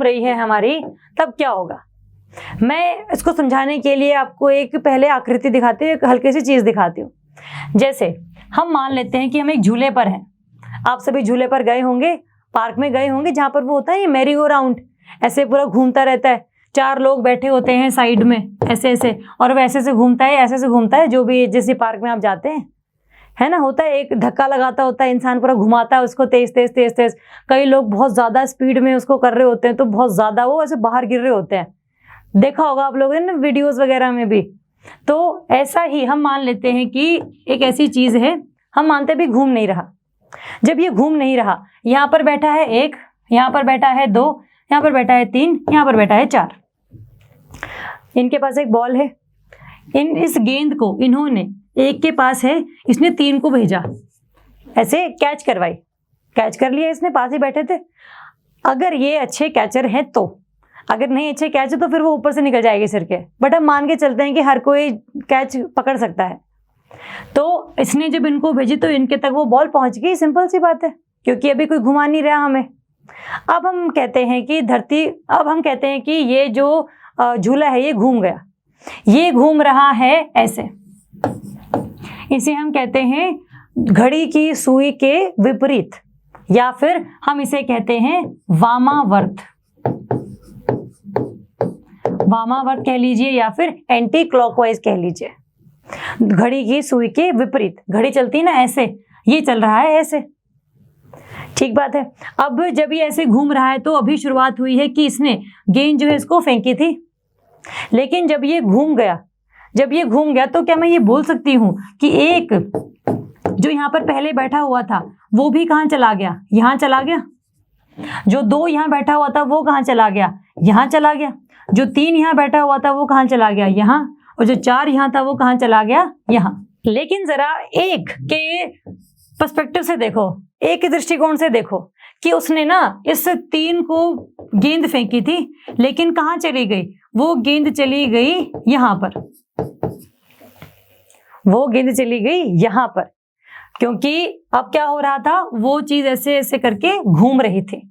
रही है हमारी, तब क्या होगा। मैं इसको समझाने के लिए आपको एक पहले आकृति दिखाती हूँ, एक हल्की सी चीज दिखाती हूँ। जैसे हम मान लेते हैं कि हम एक झूले पर हैं। आप सभी झूले पर गए होंगे, पार्क में गए होंगे, जहां पर वो होता है ये मैरी गो राउंड, ऐसे पूरा घूमता रहता है। 4 लोग बैठे होते हैं साइड में ऐसे, और वो ऐसे से घूमता है, जो भी जिस पार्क में आप जाते हैं, है ना, होता है एक धक्का लगाता होता है, इंसान पूरा घुमाता है उसको तेज तेज। कई लोग बहुत ज्यादा स्पीड में उसको कर रहे होते हैं तो बहुत ज्यादा वो ऐसे बाहर गिर रहे होते हैं, देखा होगा आप लोगों ने वीडियोस वगैरह में भी। तो ऐसा ही हम मान लेते हैं कि एक ऐसी चीज है, हम मानते भी घूम नहीं रहा। जब ये घूम नहीं रहा, यहाँ पर बैठा है 1, यहाँ पर बैठा है 2, यहाँ पर बैठा है 3, यहाँ पर बैठा है 4। इनके पास एक बॉल है, इस गेंद को इन्होंने, एक के पास है, इसने 3 को भेजा, ऐसे कैच करवाई, कैच कर लिया, इसने पास ही बैठे थे। अगर ये अच्छे कैचर हैं तो, अगर नहीं अच्छे कैच है तो फिर वो ऊपर से निकल जाएगी सिर के, बट हम मान के चलते हैं कि हर कोई कैच पकड़ सकता है। तो इसने जब इनको भेजी तो इनके तक वो बॉल पहुंच गई, सिंपल सी बात है, क्योंकि अभी कोई घुमा नहीं रहा हमें। अब हम कहते हैं कि ये जो झूला है ये घूम गया, ये घूम रहा है ऐसे, इसे हम कहते हैं घड़ी की सुई के विपरीत, या फिर हम इसे कहते हैं वामावर्त कह लीजिए, या फिर एंटी क्लॉकवाइज कह लीजिए। घड़ी की सुई के विपरीत, घड़ी चलती है ना ऐसे, ये चल रहा है ऐसे, ठीक बात है। अब जब ये ऐसे घूम रहा है तो अभी शुरुआत हुई है कि इसने गेंद जो है इसको फेंकी थी, लेकिन जब ये घूम गया तो क्या मैं ये बोल सकती हूँ कि एक जो यहाँ पर पहले बैठा हुआ था वो भी कहाँ चला गया, यहाँ चला गया। जो 2 यहाँ बैठा हुआ था वो कहाँ चला गया, यहाँ चला गया। जो 3 यहाँ बैठा हुआ था वो कहाँ चला गया, यहाँ। और जो 4 यहाँ था वो कहाँ चला गया, यहाँ। लेकिन जरा एक के पर्सपेक्टिव से देखो, एक के दृष्टिकोण से देखो कि उसने ना इस 3 को गेंद फेंकी थी, लेकिन कहाँ चली गई? वो गेंद चली गई यहां पर, वो गेंद चली गई यहां पर, क्योंकि अब क्या हो रहा था, वो चीज ऐसे ऐसे करके घूम रही थी।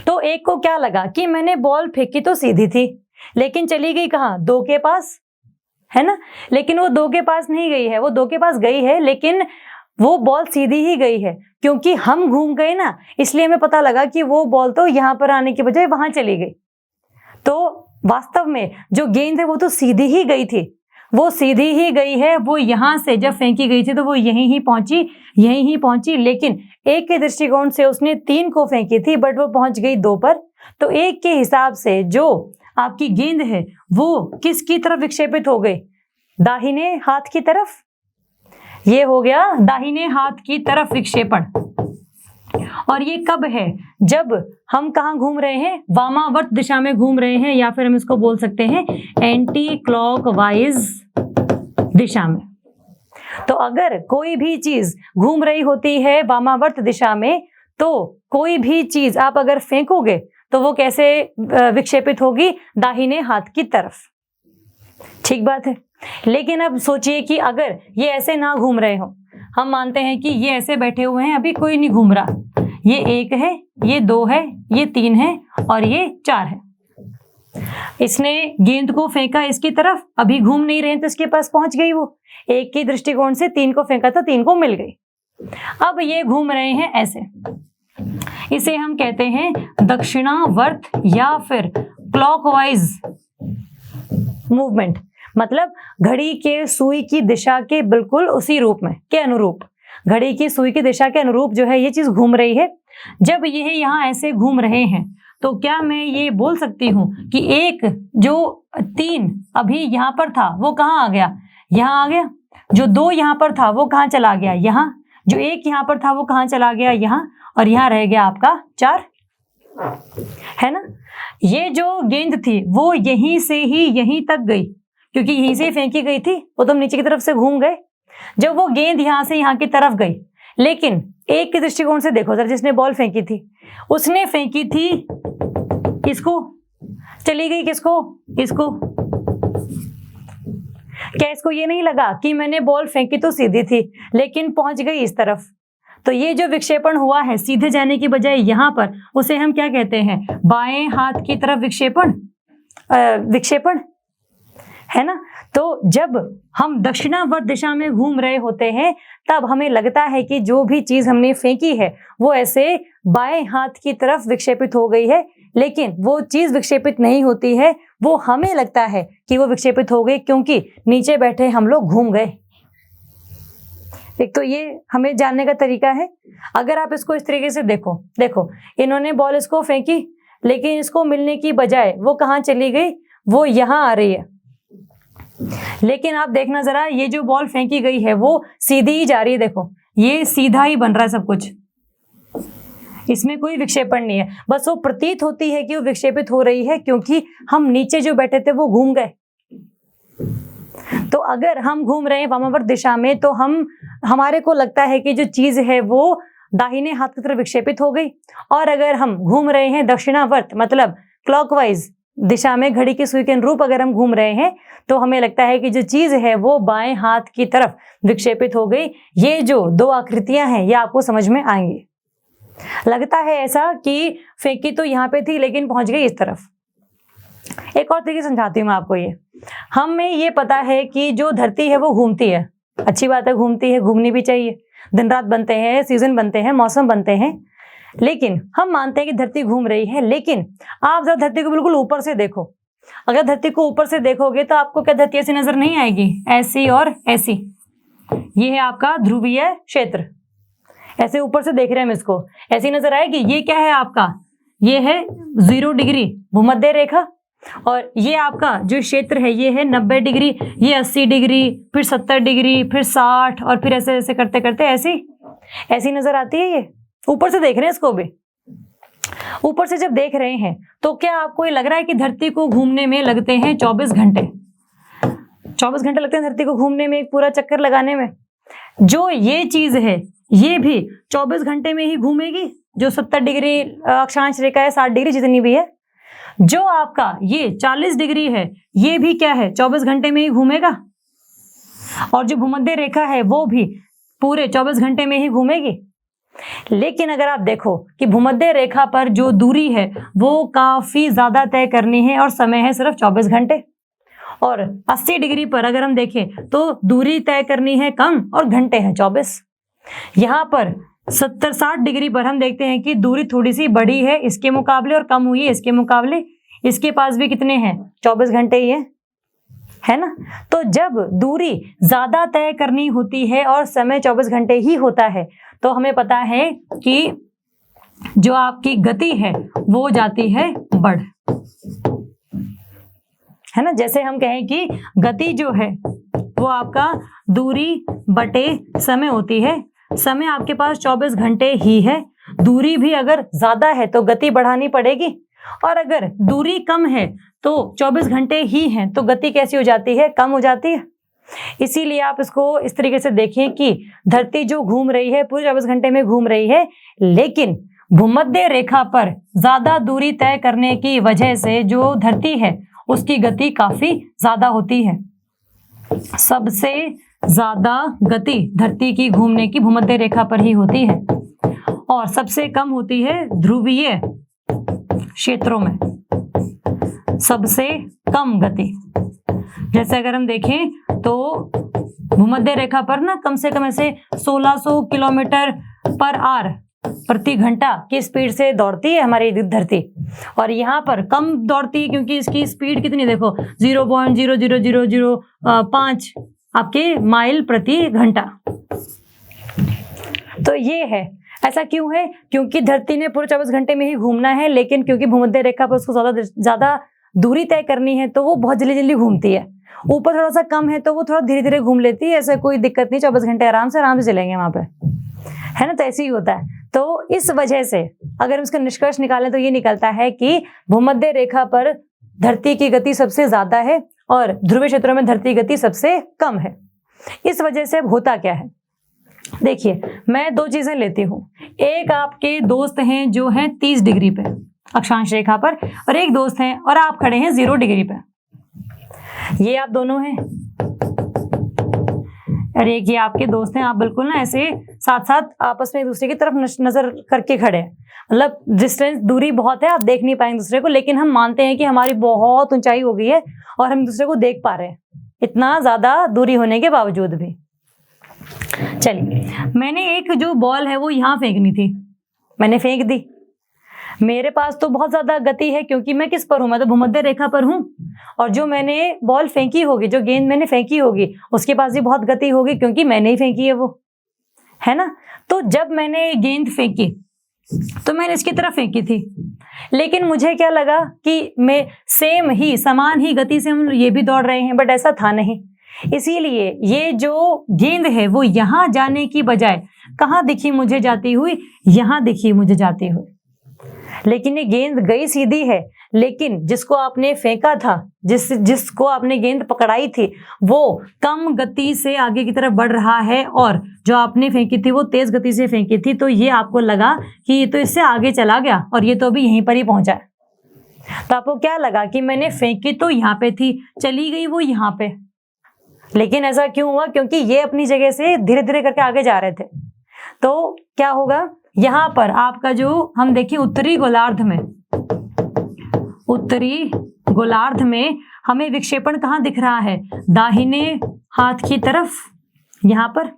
तो एक को क्या लगा कि मैंने बॉल फेंकी तो सीधी थी, लेकिन चली गई कहाँ? 2 के पास, है ना। लेकिन वो 2 के पास नहीं गई है, वो 2 के पास गई है, लेकिन वो बॉल सीधी ही गई है, क्योंकि हम घूम गए ना, इसलिए हमें पता लगा कि वो बॉल तो यहां पर आने के बजाय वहां चली गई। तो वास्तव में जो गेंद है वो तो सीधी ही गई थी, वो सीधी ही गई है। वो यहां से जब फेंकी गई थी तो वो यहीं ही पहुंची, लेकिन एक के दृष्टिकोण से उसने 3 को फेंकी थी, बट वो पहुंच गई 2 पर। तो एक के हिसाब से जो आपकी गेंद है वो किसकी तरफ विक्षेपित हो गई? दाहिने हाथ की तरफ। ये हो गया दाहिने हाथ की तरफ विक्षेपण। और ये कब है? जब हम कहाँ घूम रहे हैं? वामावर्त दिशा में घूम रहे हैं, या फिर हम इसको बोल सकते हैं एंटी क्लॉकवाइज दिशा में। तो अगर कोई भी चीज घूम रही होती है वामावर्त दिशा में, तो कोई भी चीज आप अगर फेंकोगे तो वो कैसे विक्षेपित होगी? दाहिने हाथ की तरफ। ठीक बात है। लेकिन अब सोचिए कि अगर ये ऐसे ना घूम रहे हो, हम मानते हैं कि ये ऐसे बैठे हुए हैं, अभी कोई नहीं घूम रहा, ये 1 है, ये 2 है, ये 3 है और ये 4 है। इसने गेंद को फेंका इसकी तरफ, अभी घूम नहीं रहे तो इसके पास पहुंच गई। वो एक के दृष्टिकोण से 3 को फेंका था, 3 को मिल गई। अब ये घूम रहे हैं ऐसे, इसे हम कहते हैं दक्षिणावर्त या फिर क्लॉकवाइज मूवमेंट। मतलब घड़ी के सुई की दिशा के बिल्कुल उसी रूप में, के अनुरूप, घड़ी की सुई की दिशा के अनुरूप जो है ये चीज घूम रही है। जब ये यहाँ ऐसे घूम रहे हैं तो क्या मैं ये बोल सकती हूँ कि एक जो 3 अभी यहाँ पर था वो कहाँ आ गया? यहाँ आ गया। जो 2 यहाँ पर था वो कहाँ चला गया? यहाँ। जो 1 यहाँ पर था वो कहाँ चला गया? यहाँ। और यहाँ रह गया आपका 4, है ना। ये जो गेंद थी वो यहीं से ही यहीं तक गई, क्योंकि यहीं से ही फेंकी गई थी, वो तो नीचे की तरफ से घूम गए। जब वो गेंद यहाँ से यहाँ की तरफ गई, लेकिन एक के दृष्टिकोण से देखो सर, जिसने बॉल फेंकी थी उसने फेंकी थी इसको, चली गई किसको? इसको। क्या इसको ये नहीं लगा कि मैंने बॉल फेंकी तो सीधी थी, लेकिन पहुंच गई इस तरफ? तो ये जो विक्षेपण हुआ है सीधे जाने की बजाय यहाँ पर, उसे हम क्या कहते हैं? बाएं हाथ की तरफ विक्षेपण, है ना। तो जब हम दक्षिणावर्त दिशा में घूम रहे होते हैं तब हमें लगता है कि जो भी चीज हमने फेंकी है वो ऐसे बाएं हाथ की तरफ विक्षेपित हो गई है, लेकिन वो चीज विक्षेपित नहीं होती है। वो हमें लगता है कि वो विक्षेपित हो गई क्योंकि नीचे बैठे हम लोग घूम गए। एक तो ये हमें जानने का तरीका है। अगर आप इसको इस तरीके से देखो इन्होंने बॉल इसको फेंकी, लेकिन इसको मिलने की बजाय वो कहाँ चली गई? वो यहाँ आ रही है। लेकिन आप देखना जरा, ये जो बॉल फेंकी गई है वो सीधी ही जा रही है। देखो ये सीधा ही बन रहा है सब कुछ, इसमें कोई विक्षेपण नहीं है। बस वो प्रतीत होती है कि वो विक्षेपित हो रही है क्योंकि हम नीचे जो बैठे थे वो घूम गए। तो अगर हम घूम रहे हैं वामावर्त दिशा में तो हमारे को लगता है कि जो चीज है वो दाहिने हाथ की तरफ विक्षेपित हो गई, और अगर हम घूम रहे हैं दक्षिणावर्त मतलब क्लॉकवाइज दिशा में, घड़ी की सुई के अनुरूप अगर हम घूम रहे हैं तो हमें लगता है कि जो चीज है वो बाएं हाथ की तरफ विक्षेपित हो गई। ये जो 2 आकृतियां हैं ये आपको समझ में आएंगी। लगता है ऐसा कि फेंकी तो यहाँ पे थी लेकिन पहुंच गई इस तरफ। एक और तरीके समझाती हूँ मैं आपको। ये हमें ये पता है कि जो धरती है वो घूमती है, अच्छी बात है, घूमती है, घूमनी भी चाहिए। दिन रात बनते हैं, सीजन बनते हैं, मौसम बनते हैं, लेकिन हम मानते हैं कि धरती घूम रही है। लेकिन आप जरा धरती को बिल्कुल ऊपर से देखो। अगर धरती को ऊपर से देखोगे तो आपको क्या धरती ऐसी नजर नहीं आएगी? ऐसी और ऐसी। ये है आपका ध्रुवीय क्षेत्र। ऐसे ऊपर से देख रहे हैं हम इसको, ऐसी नजर आएगी। ये क्या है आपका? ये है 0 डिग्री भूमध्य रेखा, और ये आपका जो क्षेत्र है ये है 90 डिग्री, ये 80 डिग्री, फिर 70 डिग्री, फिर 60, और फिर ऐसे ऐसे करते करते ऐसी नजर आती है। ये ऊपर से देख रहे हैं इसको भी। ऊपर से जब देख रहे हैं तो क्या आपको ये लग रहा है कि धरती को घूमने में लगते हैं 24 घंटे? 24 घंटे लगते हैं धरती को घूमने में, एक पूरा चक्कर लगाने में। जो ये चीज है ये भी 24 घंटे में ही घूमेगी? जो 70 डिग्री अक्षांश रेखा है, 60 डिग्री जितनी भी है, जो आपका ये 40 डिग्री है, ये भी क्या है 24 घंटे में ही घूमेगा, और जो भूमध्य रेखा है वो भी पूरे 24 घंटे में ही घूमेगी। लेकिन अगर आप देखो कि भूमध्य रेखा पर जो दूरी है वो काफी ज्यादा तय करनी है और समय है सिर्फ 24 घंटे, और 80 डिग्री पर अगर हम देखें तो दूरी तय करनी है कम और घंटे हैं 24। यहाँ पर 70-60 डिग्री पर हम देखते हैं कि दूरी थोड़ी सी बड़ी है इसके मुकाबले और कम हुई है इसके मुकाबले। इसके पास भी कितने हैं 24 घंटे ही है ना। तो जब दूरी ज्यादा तय करनी होती है और समय 24 घंटे ही होता है तो हमें पता है कि जो आपकी गति है वो जाती है बढ़, है ना। जैसे हम कहें कि गति जो है वो आपका दूरी बटे समय होती है। समय आपके पास 24 घंटे ही है, दूरी भी अगर ज्यादा है तो गति बढ़ानी पड़ेगी, और अगर दूरी कम है तो 24 घंटे ही हैं तो गति कैसी हो जाती है, कम हो जाती है। इसीलिए आप इसको इस तरीके से देखें कि धरती जो घूम रही है पूरे 24 घंटे में घूम रही है, लेकिन भूमध्य रेखा पर ज्यादा दूरी तय करने की वजह से जो धरती है उसकी गति काफी ज्यादा होती है। सबसे ज्यादा गति धरती की घूमने की भूमध्य रेखा पर ही होती है और सबसे कम होती है ध्रुवीय क्षेत्रों में, सबसे कम गति। जैसे अगर हम देखें तो भूमध्य रेखा पर ना कम से कम ऐसे 1600 किलोमीटर पर आवर प्रति घंटा की स्पीड से दौड़ती है हमारी धरती, और यहाँ पर कम दौड़ती है क्योंकि इसकी स्पीड कितनी देखो 0.00005 आपके माइल प्रति घंटा। तो ये है, ऐसा क्यों है, क्योंकि धरती ने पूरे 24 घंटे में ही घूमना है, लेकिन क्योंकि भूमध्य रेखा पर उसको ज्यादा दूरी तय करनी है तो वो बहुत जल्दी जल्दी घूमती है। ऊपर थोड़ा सा कम है तो वो थोड़ा धीरे धीरे घूम लेती है, ऐसा कोई दिक्कत नहीं, 24 घंटे आराम से चलेंगे वहां पे, है ना। तो ऐसे ही होता है। तो इस वजह से अगर हम इसका निष्कर्ष निकालें तो ये निकलता है कि भूमध्य रेखा पर धरती की गति सबसे ज्यादा है और ध्रुवीय क्षेत्रों में धरती की गति सबसे कम है। इस वजह से अब होता क्या है, देखिए मैं दो चीजें लेती हूँ। एक आपके दोस्त हैं जो हैं 30 डिग्री पे अक्षांश रेखा पर, और एक दोस्त हैं और आप खड़े हैं 0 डिग्री पे। ये आप दोनों हैं और एक ये आपके दोस्त हैं, आप बिल्कुल ना ऐसे साथ साथ आपस में एक दूसरे की तरफ नजर करके खड़े हैं, मतलब डिस्टेंस दूरी बहुत है, आप देख नहीं पाएंगे दूसरे को, लेकिन हम मानते हैं कि हमारी बहुत ऊंचाई हो गई है और हम दूसरे को देख पा रहे हैं इतना ज्यादा दूरी होने के बावजूद भी। चलिए, मैंने एक जो बॉल है वो यहाँ फेंकनी थी, मैंने फेंक दी। मेरे पास तो बहुत ज्यादा गति है क्योंकि मैं किस पर हूं, मैं तो भूमध्य रेखा पर हूं, और जो मैंने बॉल फेंकी होगी, जो गेंद मैंने फेंकी होगी, उसके पास भी बहुत गति होगी क्योंकि मैंने ही फेंकी है वो, है ना। तो जब मैंने गेंद फेंकी तो मैंने इसकी तरफ फेंकी थी, लेकिन मुझे क्या लगा कि मैं सेम ही समान ही गति से हम ये भी दौड़ रहे हैं, बट ऐसा था नहीं। इसीलिए ये जो गेंद है वो यहाँ जाने की बजाय कहाँ दिखी मुझे जाती हुई, यहाँ दिखी मुझे जाती हुई। लेकिन ये गेंद गई सीधी है, लेकिन जिसको आपने फेंका था, जिसको आपने गेंद पकड़ाई थी, वो कम गति से आगे की तरफ बढ़ रहा है, और जो आपने फेंकी थी वो तेज गति से फेंकी थी, तो ये आपको लगा कि ये तो इससे आगे चला गया और ये तो अभी यहीं पर ही पहुंचा है। तो आपको क्या लगा कि मैंने फेंकी तो यहाँ पे थी, चली गई वो यहाँ पे, लेकिन ऐसा क्यों हुआ, क्योंकि ये अपनी जगह से धीरे धीरे करके आगे जा रहे थे। तो क्या होगा, यहाँ पर आपका जो हम देखिए उत्तरी गोलार्ध में हमें विक्षेपण कहाँ दिख रहा है, दाहिने हाथ की तरफ यहाँ पर।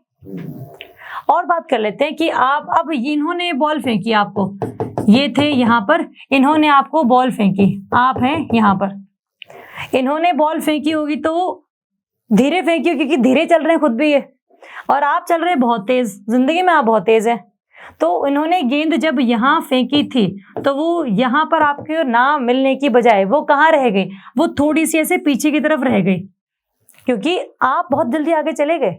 और बात कर लेते हैं कि आप अब इन्होंने बॉल फेंकी आपको, ये थे यहाँ पर, इन्होंने आपको बॉल फेंकी, आप हैं यहाँ पर। इन्होंने बॉल फेंकी होगी तो धीरे फेंकी क्योंकि धीरे चल रहे हैं खुद भी ये, और आप चल रहे हैं बहुत तेज, जिंदगी में आप बहुत तेज है। तो इन्होंने गेंद जब यहाँ फेंकी थी तो वो यहाँ पर आपके ना मिलने की बजाय वो कहाँ रह गई, वो थोड़ी सी ऐसे पीछे की तरफ रह गई, क्योंकि आप बहुत जल्दी आगे चले गए,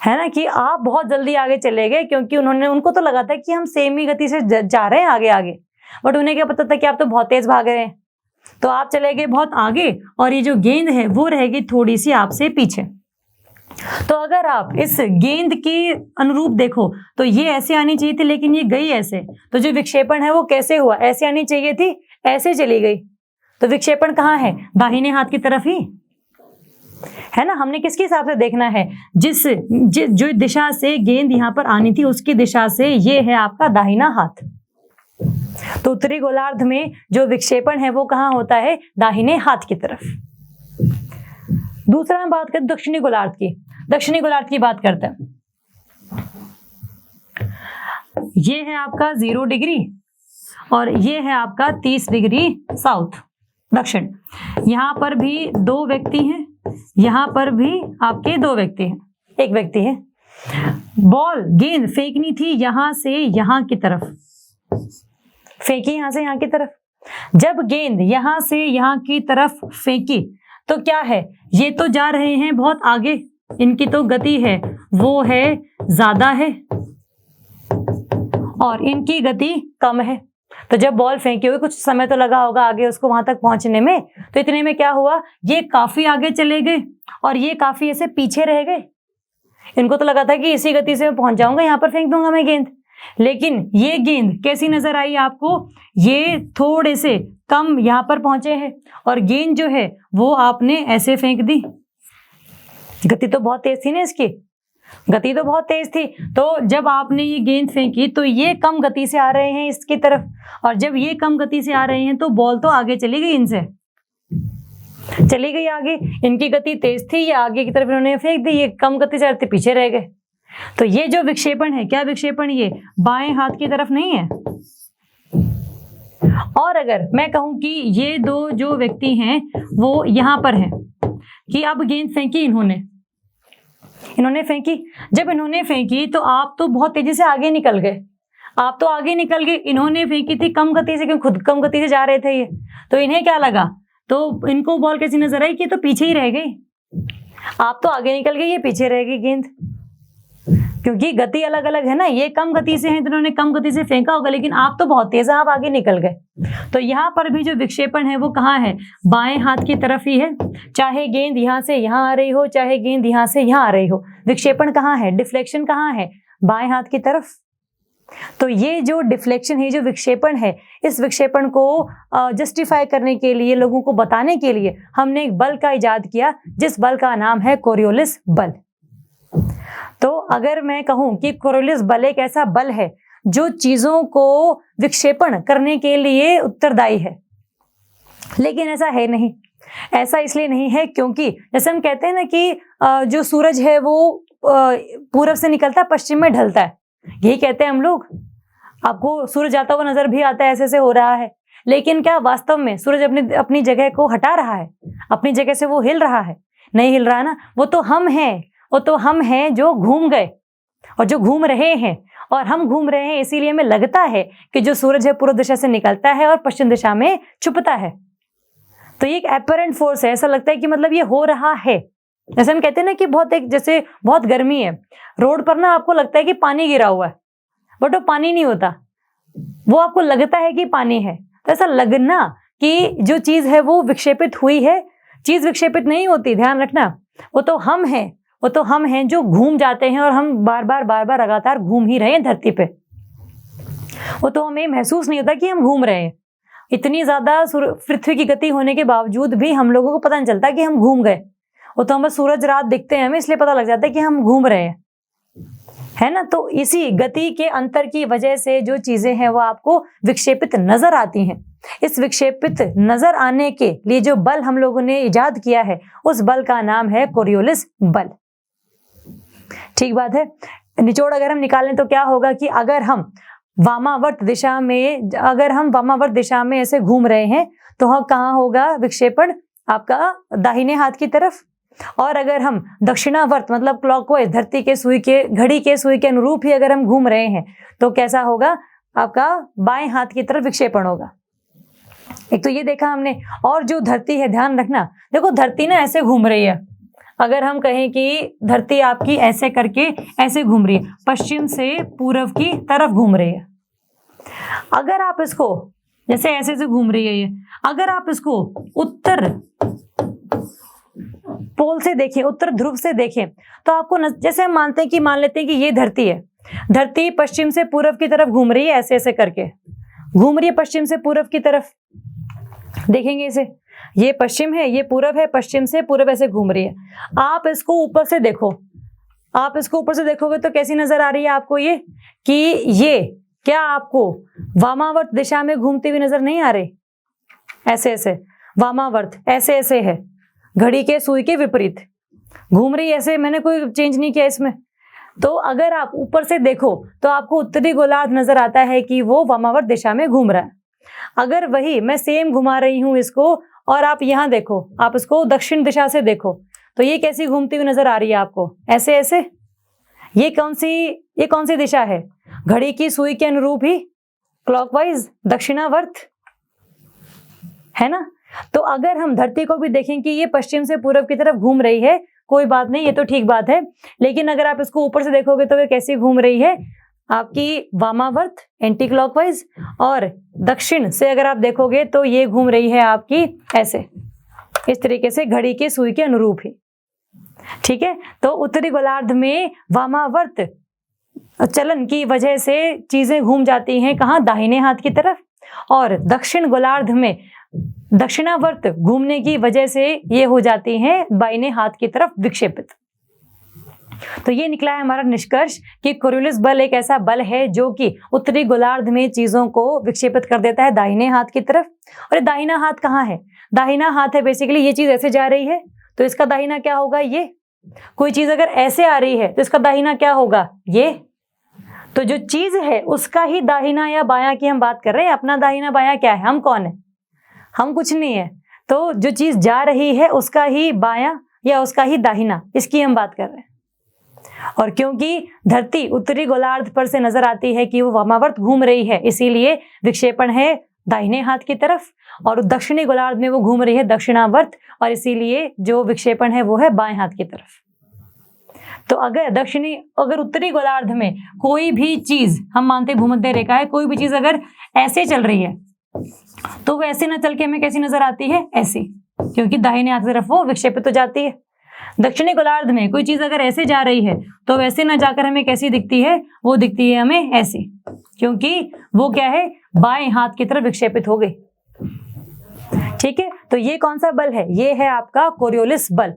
है ना, कि आप बहुत जल्दी आगे चले गए, क्योंकि उनको तो लगा था कि हम सेम ही गति से जा रहे हैं आगे आगे, बट उन्हें क्या पता था कि आप तो बहुत तेज भाग रहे हैं। तो आप चले गए बहुत आगे और ये जो गेंद है वो रह गई थोड़ी सी आपसे पीछे। तो अगर आप इस गेंद के अनुरूप देखो तो ये ऐसे आनी चाहिए थी, लेकिन ये गई ऐसे। तो जो विक्षेपण है वो कैसे हुआ? ऐसे आनी चाहिए थी, ऐसे चली गई। तो विक्षेपण कहाँ है? दाहिने हाथ की तरफ ही है ना। हमने किसके हिसाब से देखना है? जो दिशा से गेंद यहाँ पर आनी थी उसकी दिशा से ये है आपका दाहिना हाथ। तो उत्तरी गोलार्ध में जो विक्षेपण है वो कहाँ होता है? दाहिने हाथ की तरफ। दूसरा हम बात करें दक्षिणी गोलार्ध की। दक्षिणी गोलार्ध की बात करते हैं। ये है आपका 0 डिग्री और ये है आपका 30 डिग्री साउथ, दक्षिण। यहां पर भी 2 व्यक्ति हैं, यहां पर भी आपके 2 व्यक्ति हैं, एक व्यक्ति है। बॉल गेंद फेंकनी थी यहां से यहां की तरफ, फेंकी यहां से यहां की तरफ। जब गेंद यहां से यहां की तरफ फेंकी तो क्या है? ये तो जा रहे हैं बहुत आगे, इनकी तो गति है वो है ज्यादा है और इनकी गति कम है। तो जब बॉल फेंकी हुई कुछ समय तो लगा होगा आगे उसको वहां तक पहुंचने में, तो इतने में क्या हुआ? ये काफी आगे चले गए और ये काफी ऐसे पीछे रह गए। इनको तो लगा था कि इसी गति से मैं पहुंच जाऊंगा, यहां पर फेंक दूंगा मैं गेंद। लेकिन ये गेंद कैसी नजर आई आपको? ये थोड़े से कम यहां पर पहुंचे हैं और गेंद जो है वो आपने ऐसे फेंक दी। गति तो बहुत तेज थी ना इसकी, गति तो बहुत तेज थी। तो जब आपने ये गेंद फेंकी तो ये कम गति से आ रहे हैं इसकी तरफ, और जब ये कम गति से आ रहे हैं तो बॉल तो आगे चली गई, इनसे चली गई आगे। इनकी गति तेज थी, ये आगे की तरफ इन्होंने फेंक दी, ये कम गति से आते पीछे रह गए। तो ये जो विक्षेपण है, क्या विक्षेपण? ये बाएं हाथ की तरफ नहीं है। और अगर मैं कहूं कि ये 2 जो व्यक्ति हैं वो यहां पर हैं, कि अब गेंद फेंकी इन्होंने फेंकी। जब इन्होंने फेंकी तो आप तो बहुत तेजी से आगे निकल गए, आप तो आगे निकल गए। इन्होंने फेंकी थी कम गति से, क्योंकि खुद कम गति से जा रहे थे ये, तो इन्हें क्या लगा? तो इनको बॉल कैसी नजर आई कि तो पीछे ही रह गई। आप तो आगे निकल गए, ये पीछे रह गई गेंद, क्योंकि गति अलग अलग है ना। ये कम गति से है तो इन्होंने कम गति से फेंका होगा, लेकिन आप तो बहुत तेज है, आप आगे निकल गए। तो यहाँ पर भी जो विक्षेपण है वो कहाँ है? बाएं हाथ की तरफ ही है। चाहे गेंद यहाँ से यहाँ आ रही हो, चाहे गेंद यहाँ से यहाँ आ रही हो, विक्षेपण कहाँ है? डिफ्लेक्शन कहाँ है? बाएं हाथ की तरफ। तो ये जो डिफ्लेक्शन है, जो विक्षेपण है, इस विक्षेपण को जस्टिफाई करने के लिए, लोगों को बताने के लिए हमने एक बल का इजाद किया, जिस बल का नाम है कोरियोलिस बल। तो अगर मैं कहूं कि कोरियोलिस बल एक ऐसा बल है जो चीजों को विक्षेपण करने के लिए उत्तरदायी है, लेकिन ऐसा है नहीं। ऐसा इसलिए नहीं है क्योंकि जैसे हम कहते हैं ना कि जो सूरज है वो पूरब से निकलता है, पश्चिम में ढलता है, यही कहते हैं हम लोग। आपको सूरज जाता हुआ नजर भी आता है, ऐसे हो रहा है, लेकिन क्या वास्तव में सूरज अपनी जगह को हटा रहा है? अपनी जगह से वो हिल रहा है? नहीं हिल रहा है ना। वो तो हम हैं जो घूम गए और जो घूम रहे हैं, और हम घूम रहे हैं इसीलिए हमें लगता है कि जो सूरज है पूर्व दिशा से निकलता है और पश्चिम दिशा में छुपता है। तो ये एक अपरेंट फोर्स है, ऐसा लगता है कि मतलब ये हो रहा है। जैसे हम कहते हैं ना कि जैसे बहुत गर्मी है, रोड पर ना आपको लगता है कि पानी गिरा हुआ है, बट वो पानी नहीं होता, वो आपको लगता है कि पानी है। तो ऐसा लगना कि जो चीज है वो विक्षेपित हुई है, चीज विक्षेपित नहीं होती, ध्यान रखना। वो तो हम हैं जो घूम जाते हैं, और हम बार बार लगातार घूम ही रहे हैं धरती पे। वो तो हमें महसूस नहीं होता कि हम घूम रहे हैं। इतनी ज्यादा पृथ्वी की गति होने के बावजूद भी हम लोगों को पता नहीं चलता कि हम घूम गए। वो तो हमें सूरज रात दिखते हैं, हमें इसलिए पता लग जाता है कि हम घूम रहे हैं, है ना। तो इसी गति के अंतर की वजह से जो चीजें हैं वो आपको विक्षेपित नजर आती हैं। इस विक्षेपित नजर आने के लिए जो बल हम लोगों ने इजाद किया है, उस बल का नाम है कोरियोलिस बल। ठीक बात है। निचोड़ अगर हम निकालें तो क्या होगा कि अगर हम वामावर्त दिशा में ऐसे घूम रहे हैं तो हम कहाँ होगा विक्षेपण? आपका दाहिने हाथ की तरफ। और अगर हम दक्षिणावर्त मतलब क्लॉकवाइज, धरती के सुई के, घड़ी के सुई के अनुरूप ही अगर हम घूम रहे हैं तो कैसा होगा? आपका बाएं हाथ की तरफ विक्षेपण होगा। एक तो ये देखा हमने। और जो धरती है, ध्यान रखना, देखो धरती ना ऐसे घूम रही है। अगर हम कहें कि धरती आपकी ऐसे करके ऐसे घूम रही है, पश्चिम से पूर्व की तरफ घूम रही है। अगर आप इसको जैसे ऐसे से घूम रही है ये, अगर आप इसको उत्तर पोल से देखें, उत्तर ध्रुव से देखें, तो आपको जैसे हम मानते हैं कि मान लेते हैं कि ये धरती है, धरती पश्चिम से पूर्व की तरफ घूम रही है, ऐसे ऐसे करके घूम रही है पश्चिम से पूर्व की तरफ। देखेंगे इसे, ये पश्चिम है, ये पूर्व है, पश्चिम से पूर्व ऐसे घूम रही है। आप इसको ऊपर से देखो, आप इसको ऊपर से देखोगे तो कैसी नजर आ रही है आपको ये, कि ये क्या आपको वामावर्त दिशा में घूमती हुई नजर नहीं आ रही? ऐसे ऐसे वामावर्त, ऐसे ऐसे है, घड़ी के सुई के विपरीत घूम रही है, ऐसे मैंने कोई चेंज नहीं किया इसमें। तो अगर आप ऊपर से देखो तो आपको उत्तरी गोलार्ध नजर आता है कि वो वामावर्त दिशा में घूम रहा है। अगर वही मैं सेम घुमा रही हूं इसको और आप यहां देखो, आप इसको दक्षिण दिशा से देखो, तो ये कैसी घूमती हुई नजर आ रही है आपको? ऐसे ऐसे। ये कौन सी दिशा है? घड़ी की सुई के अनुरूप ही क्लॉकवाइज, दक्षिणावर्त, है ना। तो अगर हम धरती को भी देखें कि ये पश्चिम से पूर्व की तरफ घूम रही है, कोई बात नहीं, ये तो ठीक बात है, लेकिन अगर आप इसको ऊपर से देखोगे तो ये कैसी घूम रही है आपकी? वामावर्त, एंटी क्लॉकवाइज। और दक्षिण से अगर आप देखोगे तो ये घूम रही है आपकी ऐसे, इस तरीके से घड़ी के सुई के अनुरूप ही। ठीक है, तो उत्तरी गोलार्ध में वामावर्त चलन की वजह से चीजें घूम जाती हैं कहाँ? दाहिने हाथ की तरफ। और दक्षिण गोलार्ध में दक्षिणावर्त घूमने की वजह से ये हो जाती हैं बाइने हाथ की तरफ विक्षेपित। तो ये निकला है हमारा निष्कर्ष कि कोरियोलिस बल एक ऐसा बल है जो कि उत्तरी गोलार्ध में चीजों को विक्षेपित कर देता है दाहिने हाथ की तरफ। और ये दाहिना हाथ कहाँ है? दाहिना हाथ है बेसिकली, ये चीज ऐसे जा रही है तो इसका दाहिना क्या होगा? ये। कोई चीज अगर ऐसे आ रही है तो इसका दाहिना क्या होगा? ये। तो जो चीज है उसका ही दाहिना या बायां की हम बात कर रहे हैं। अपना दाहिना बायां क्या है? हम कौन है? हम कुछ नहीं है। तो जो चीज जा रही है उसका ही बायां या उसका ही दाहिना, इसकी हम बात कर रहे हैं। और क्योंकि धरती उत्तरी गोलार्ध पर से नजर आती है कि वो वामावर्त घूम रही है, इसीलिए विक्षेपण है दाहिने हाथ की तरफ, और दक्षिणी गोलार्ध में वो घूम रही है दक्षिणावर्त, और इसीलिए जो विक्षेपण है वो है बाएं हाथ की तरफ। तो अगर उत्तरी गोलार्ध में कोई भी चीज, हम मानते भूमध्य रेखा है, कोई भी चीज अगर ऐसे चल रही है तो वो ऐसे ना चल के हमें कैसी नजर आती है? ऐसी, क्योंकि दाहिने हाथ की तरफ वो विक्षेपित हो जाती है। दक्षिणी गोलार्ध में कोई चीज अगर ऐसे जा रही है तो वैसे ना जाकर हमें कैसी दिखती है? वो दिखती है हमें ऐसी, क्योंकि वो क्या है? बाएं हाथ की तरफ विक्षेपित हो गई। ठीक है, तो ये कौन सा बल है? ये है आपका कोरियोलिस बल।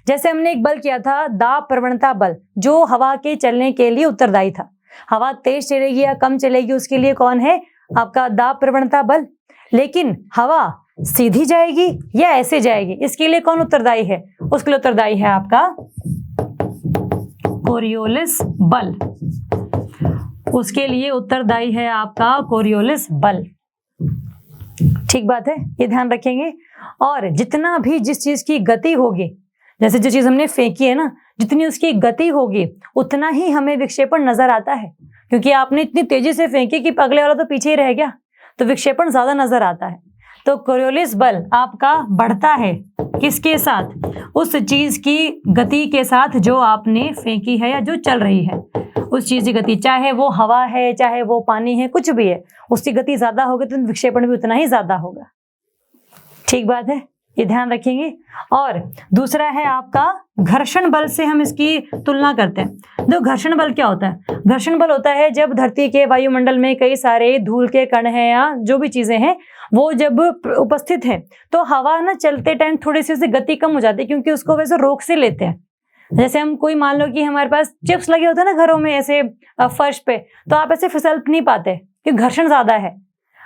जैसे हमने एक बल किया था दाब प्रवणता बल, जो हवा के चलने के लिए उत्तरदायी था। हवा तेज चलेगी या कम चलेगी उसके लिए कौन है? आपका दाब प्रवणता बल। लेकिन हवा सीधी जाएगी या ऐसे जाएगी, इसके लिए कौन उत्तरदायी है? उसके लिए उत्तरदायी है आपका कोरियोलिस बल। उसके लिए उत्तरदायी है आपका कोरियोलिस बल। ठीक बात है, ये ध्यान रखेंगे। और जितना भी जिस चीज की गति होगी, जैसे जो चीज हमने फेंकी है ना, जितनी उसकी गति होगी उतना ही हमें विक्षेपण नजर आता है, क्योंकि आपने इतनी तेजी से फेंकी कि अगले वाला तो पीछे ही रह गया, तो विक्षेपण ज्यादा नजर आता है। तो कोरियोलिस बल आपका बढ़ता है किसके साथ? उस चीज की गति के साथ जो आपने फेंकी है या जो चल रही है, उस चीज की गति, चाहे वो हवा है, चाहे वो पानी है, कुछ भी है, उसकी गति ज्यादा होगी तो विक्षेपण भी उतना ही ज्यादा होगा। ठीक बात है, ये ध्यान रखेंगे। और दूसरा है आपका घर्षण बल से हम इसकी तुलना करते हैं। तो घर्षण बल क्या होता है? घर्षण बल होता है जब धरती के वायुमंडल में कई सारे धूल के कण हैं या जो भी चीजें हैं वो जब उपस्थित हैं तो हवा ना चलते टाइम थोड़ी सी उसकी गति कम हो जाती है, क्योंकि उसको वैसे रोक से लेते हैं। जैसे हम कोई मान लो कि हमारे पास चिप्स लगे होते हैं ना घरों में ऐसे फर्श पे, तो आप ऐसे फिसल नहीं पाते क्योंकि घर्षण ज्यादा है।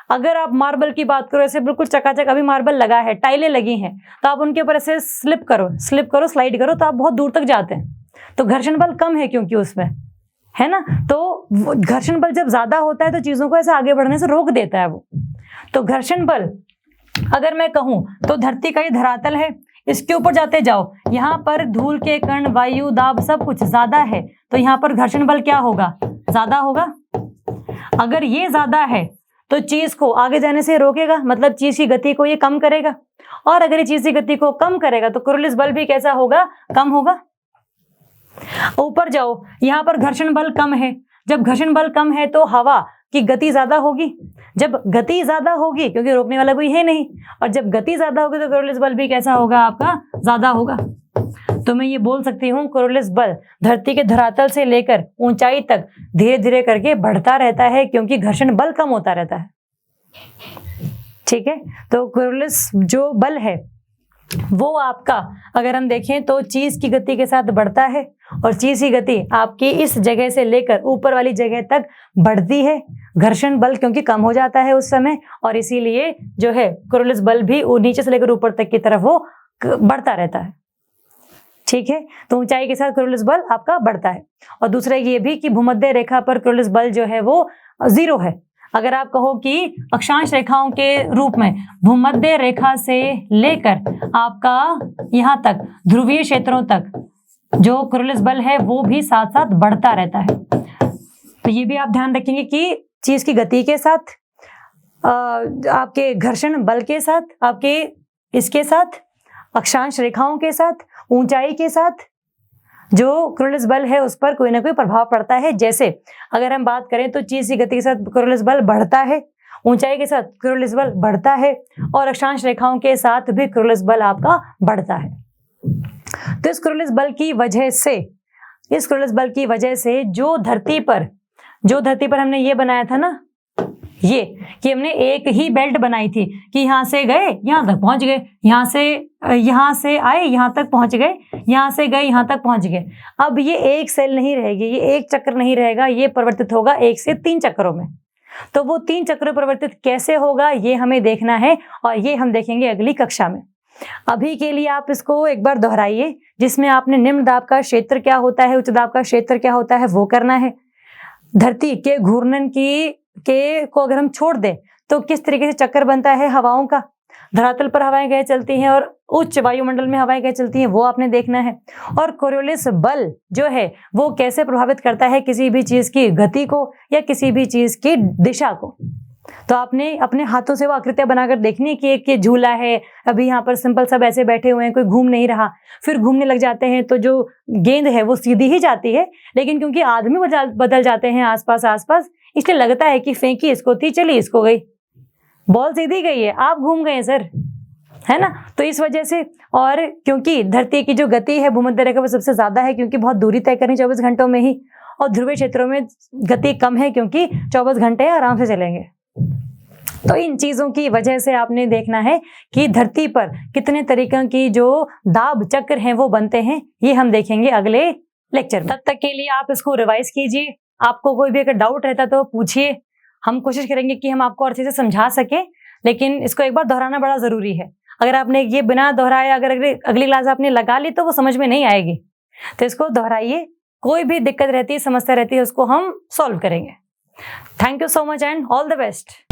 अगर आप मार्बल की बात करो, ऐसे बिल्कुल चकाचक अभी मार्बल लगा है, टाइलें लगी हैं, तो आप उनके ऊपर ऐसे स्लिप करो, स्लाइड करो, तो आप बहुत दूर तक जाते हैं। तो घर्षण बल कम है क्योंकि उसमें, है ना। तो घर्षण बल जब ज्यादा होता है तो चीजों को ऐसे आगे बढ़ने से रोक देता है वो। तो घर्षण बल अगर मैं कहूं तो धरती का ये धरातल है, इसके ऊपर जाते जाओ, यहाँ पर धूल के कण, वायु दाब सब कुछ ज्यादा है, तो यहाँ पर घर्षण बल क्या होगा? ज्यादा होगा। अगर ये ज्यादा है तो चीज को आगे जाने से रोकेगा, मतलब चीज की गति को ये कम करेगा। और अगर ये चीज की गति को कम करेगा तो कोरियोलिस बल भी कैसा होगा? कम होगा। ऊपर जाओ, यहाँ पर घर्षण बल कम है। जब घर्षण बल कम है तो हवा कि गति ज्यादा होगी। जब गति ज्यादा होगी, क्योंकि रोकने वाला कोई है नहीं, और जब गति ज्यादा होगी तो कोरोलिस बल भी कैसा होगा आपका, ज्यादा होगा। तो मैं ये बोल सकती हूँ कोरोलिस बल धरती के धरातल से लेकर ऊंचाई तक धीरे धीरे करके बढ़ता रहता है, क्योंकि घर्षण बल कम होता रहता है। ठीक है, तो कोरोलिस जो बल है वो आपका अगर हम देखें तो चीज की गति के साथ बढ़ता है, और चीज की गति आपकी इस जगह से लेकर ऊपर वाली जगह तक बढ़ती है। घर्षण बल क्योंकि कम हो जाता है उस समय, और इसीलिए जो है कोरोलिस बल भी नीचे से लेकर ऊपर तक की तरफ वो बढ़ता रहता है। ठीक है, तो ऊंचाई के साथ कोरोलिस बल आपका बढ़ता है। और दूसरा ये भी कि भूमध्य रेखा पर कोरोलिस बल जो है वो 0 है। अगर आप कहो कि अक्षांश रेखाओं के रूप में भूमध्य रेखा से लेकर आपका यहाँ तक ध्रुवीय क्षेत्रों तक जो कोरोलिस बल है वो भी साथ साथ बढ़ता रहता है। तो ये भी आप ध्यान रखेंगे कि चीज की गति के साथ, आपके घर्षण बल के साथ, आपके इसके साथ, अक्षांश रेखाओं के साथ, ऊंचाई के साथ जो कोरोलिस बल है उस पर कोई ना कोई प्रभाव पड़ता है। जैसे अगर हम बात करें तो चीज की गति के साथ कोरोलिस बल बढ़ता है, ऊंचाई के साथ कोरोलिस बल बढ़ता है, और अक्षांश रेखाओं के साथ भी कोरोलिस बल आपका बढ़ता है। तो इस कोरोलिस बल की वजह से जो धरती पर हमने ये बनाया था ना, ये कि हमने एक ही बेल्ट बनाई थी कि यहाँ से गए यहाँ तक पहुंच गए, यहाँ से आए यहाँ तक पहुंच गए, यहाँ से गए यहाँ तक पहुंच गए। अब ये एक सेल नहीं रहेगी, ये एक चक्र नहीं रहेगा, ये परिवर्तित होगा 1 से 3 चक्रों में। तो वो 3 चक्र परिवर्तित कैसे होगा ये हमें देखना है, और ये हम देखेंगे अगली कक्षा में। अभी के लिए आप इसको एक बार दोहराइए, जिसमें आपने निम्न दाब का क्षेत्र क्या होता है, उच्च दाब का क्षेत्र क्या होता है वो करना है। धरती के घूर्णन को अगर हम छोड़ दें तो किस तरीके से चक्कर बनता है हवाओं का, धरातल पर हवाएं गए चलती हैं और उच्च वायुमंडल में हवाएं गए चलती हैं, वो आपने देखना है। और कोरियोलिस बल जो है वो कैसे प्रभावित करता है किसी भी चीज की गति को या किसी भी चीज की दिशा को। तो आपने अपने हाथों से वो आकृतियां बनाकर देखनी कि एक ये झूला है, अभी यहाँ पर सिंपल सब ऐसे बैठे हुए हैं, कोई घूम नहीं रहा, फिर घूमने लग जाते हैं तो जो गेंद है वो सीधी ही जाती है, लेकिन क्योंकि आदमी बदल जाते हैं आसपास, इसलिए लगता है कि फेंकी इसको थी, चली इसको गई, बॉल सीधी गई है, आप घूम गए सर, है ना। तो इस वजह से, और क्योंकि धरती की जो गति है भूमध्य रेखा पर सबसे ज्यादा है, क्योंकि बहुत दूरी तय करनी 24 घंटों में ही, और ध्रुवीय क्षेत्रों में गति कम है क्योंकि 24 घंटे आराम से चलेंगे। तो इन चीजों की वजह से आपने देखना है कि धरती पर कितने तरीके की जो दाब चक्र हैं वो बनते हैं, ये हम देखेंगे अगले लेक्चर में। तब तक के लिए आप इसको रिवाइज कीजिए। आपको कोई भी अगर डाउट रहता तो पूछिए, हम कोशिश करेंगे कि हम आपको अच्छे से समझा सकें, लेकिन इसको एक बार दोहराना बड़ा जरूरी है। अगर आपने ये बिना दोहराया अगर अगली क्लास आपने लगा ली तो वो समझ में नहीं आएगी। तो इसको दोहराइए, कोई भी दिक्कत रहती है, समस्या रहती है, उसको हम सॉल्व करेंगे। Thank you so much and all the best.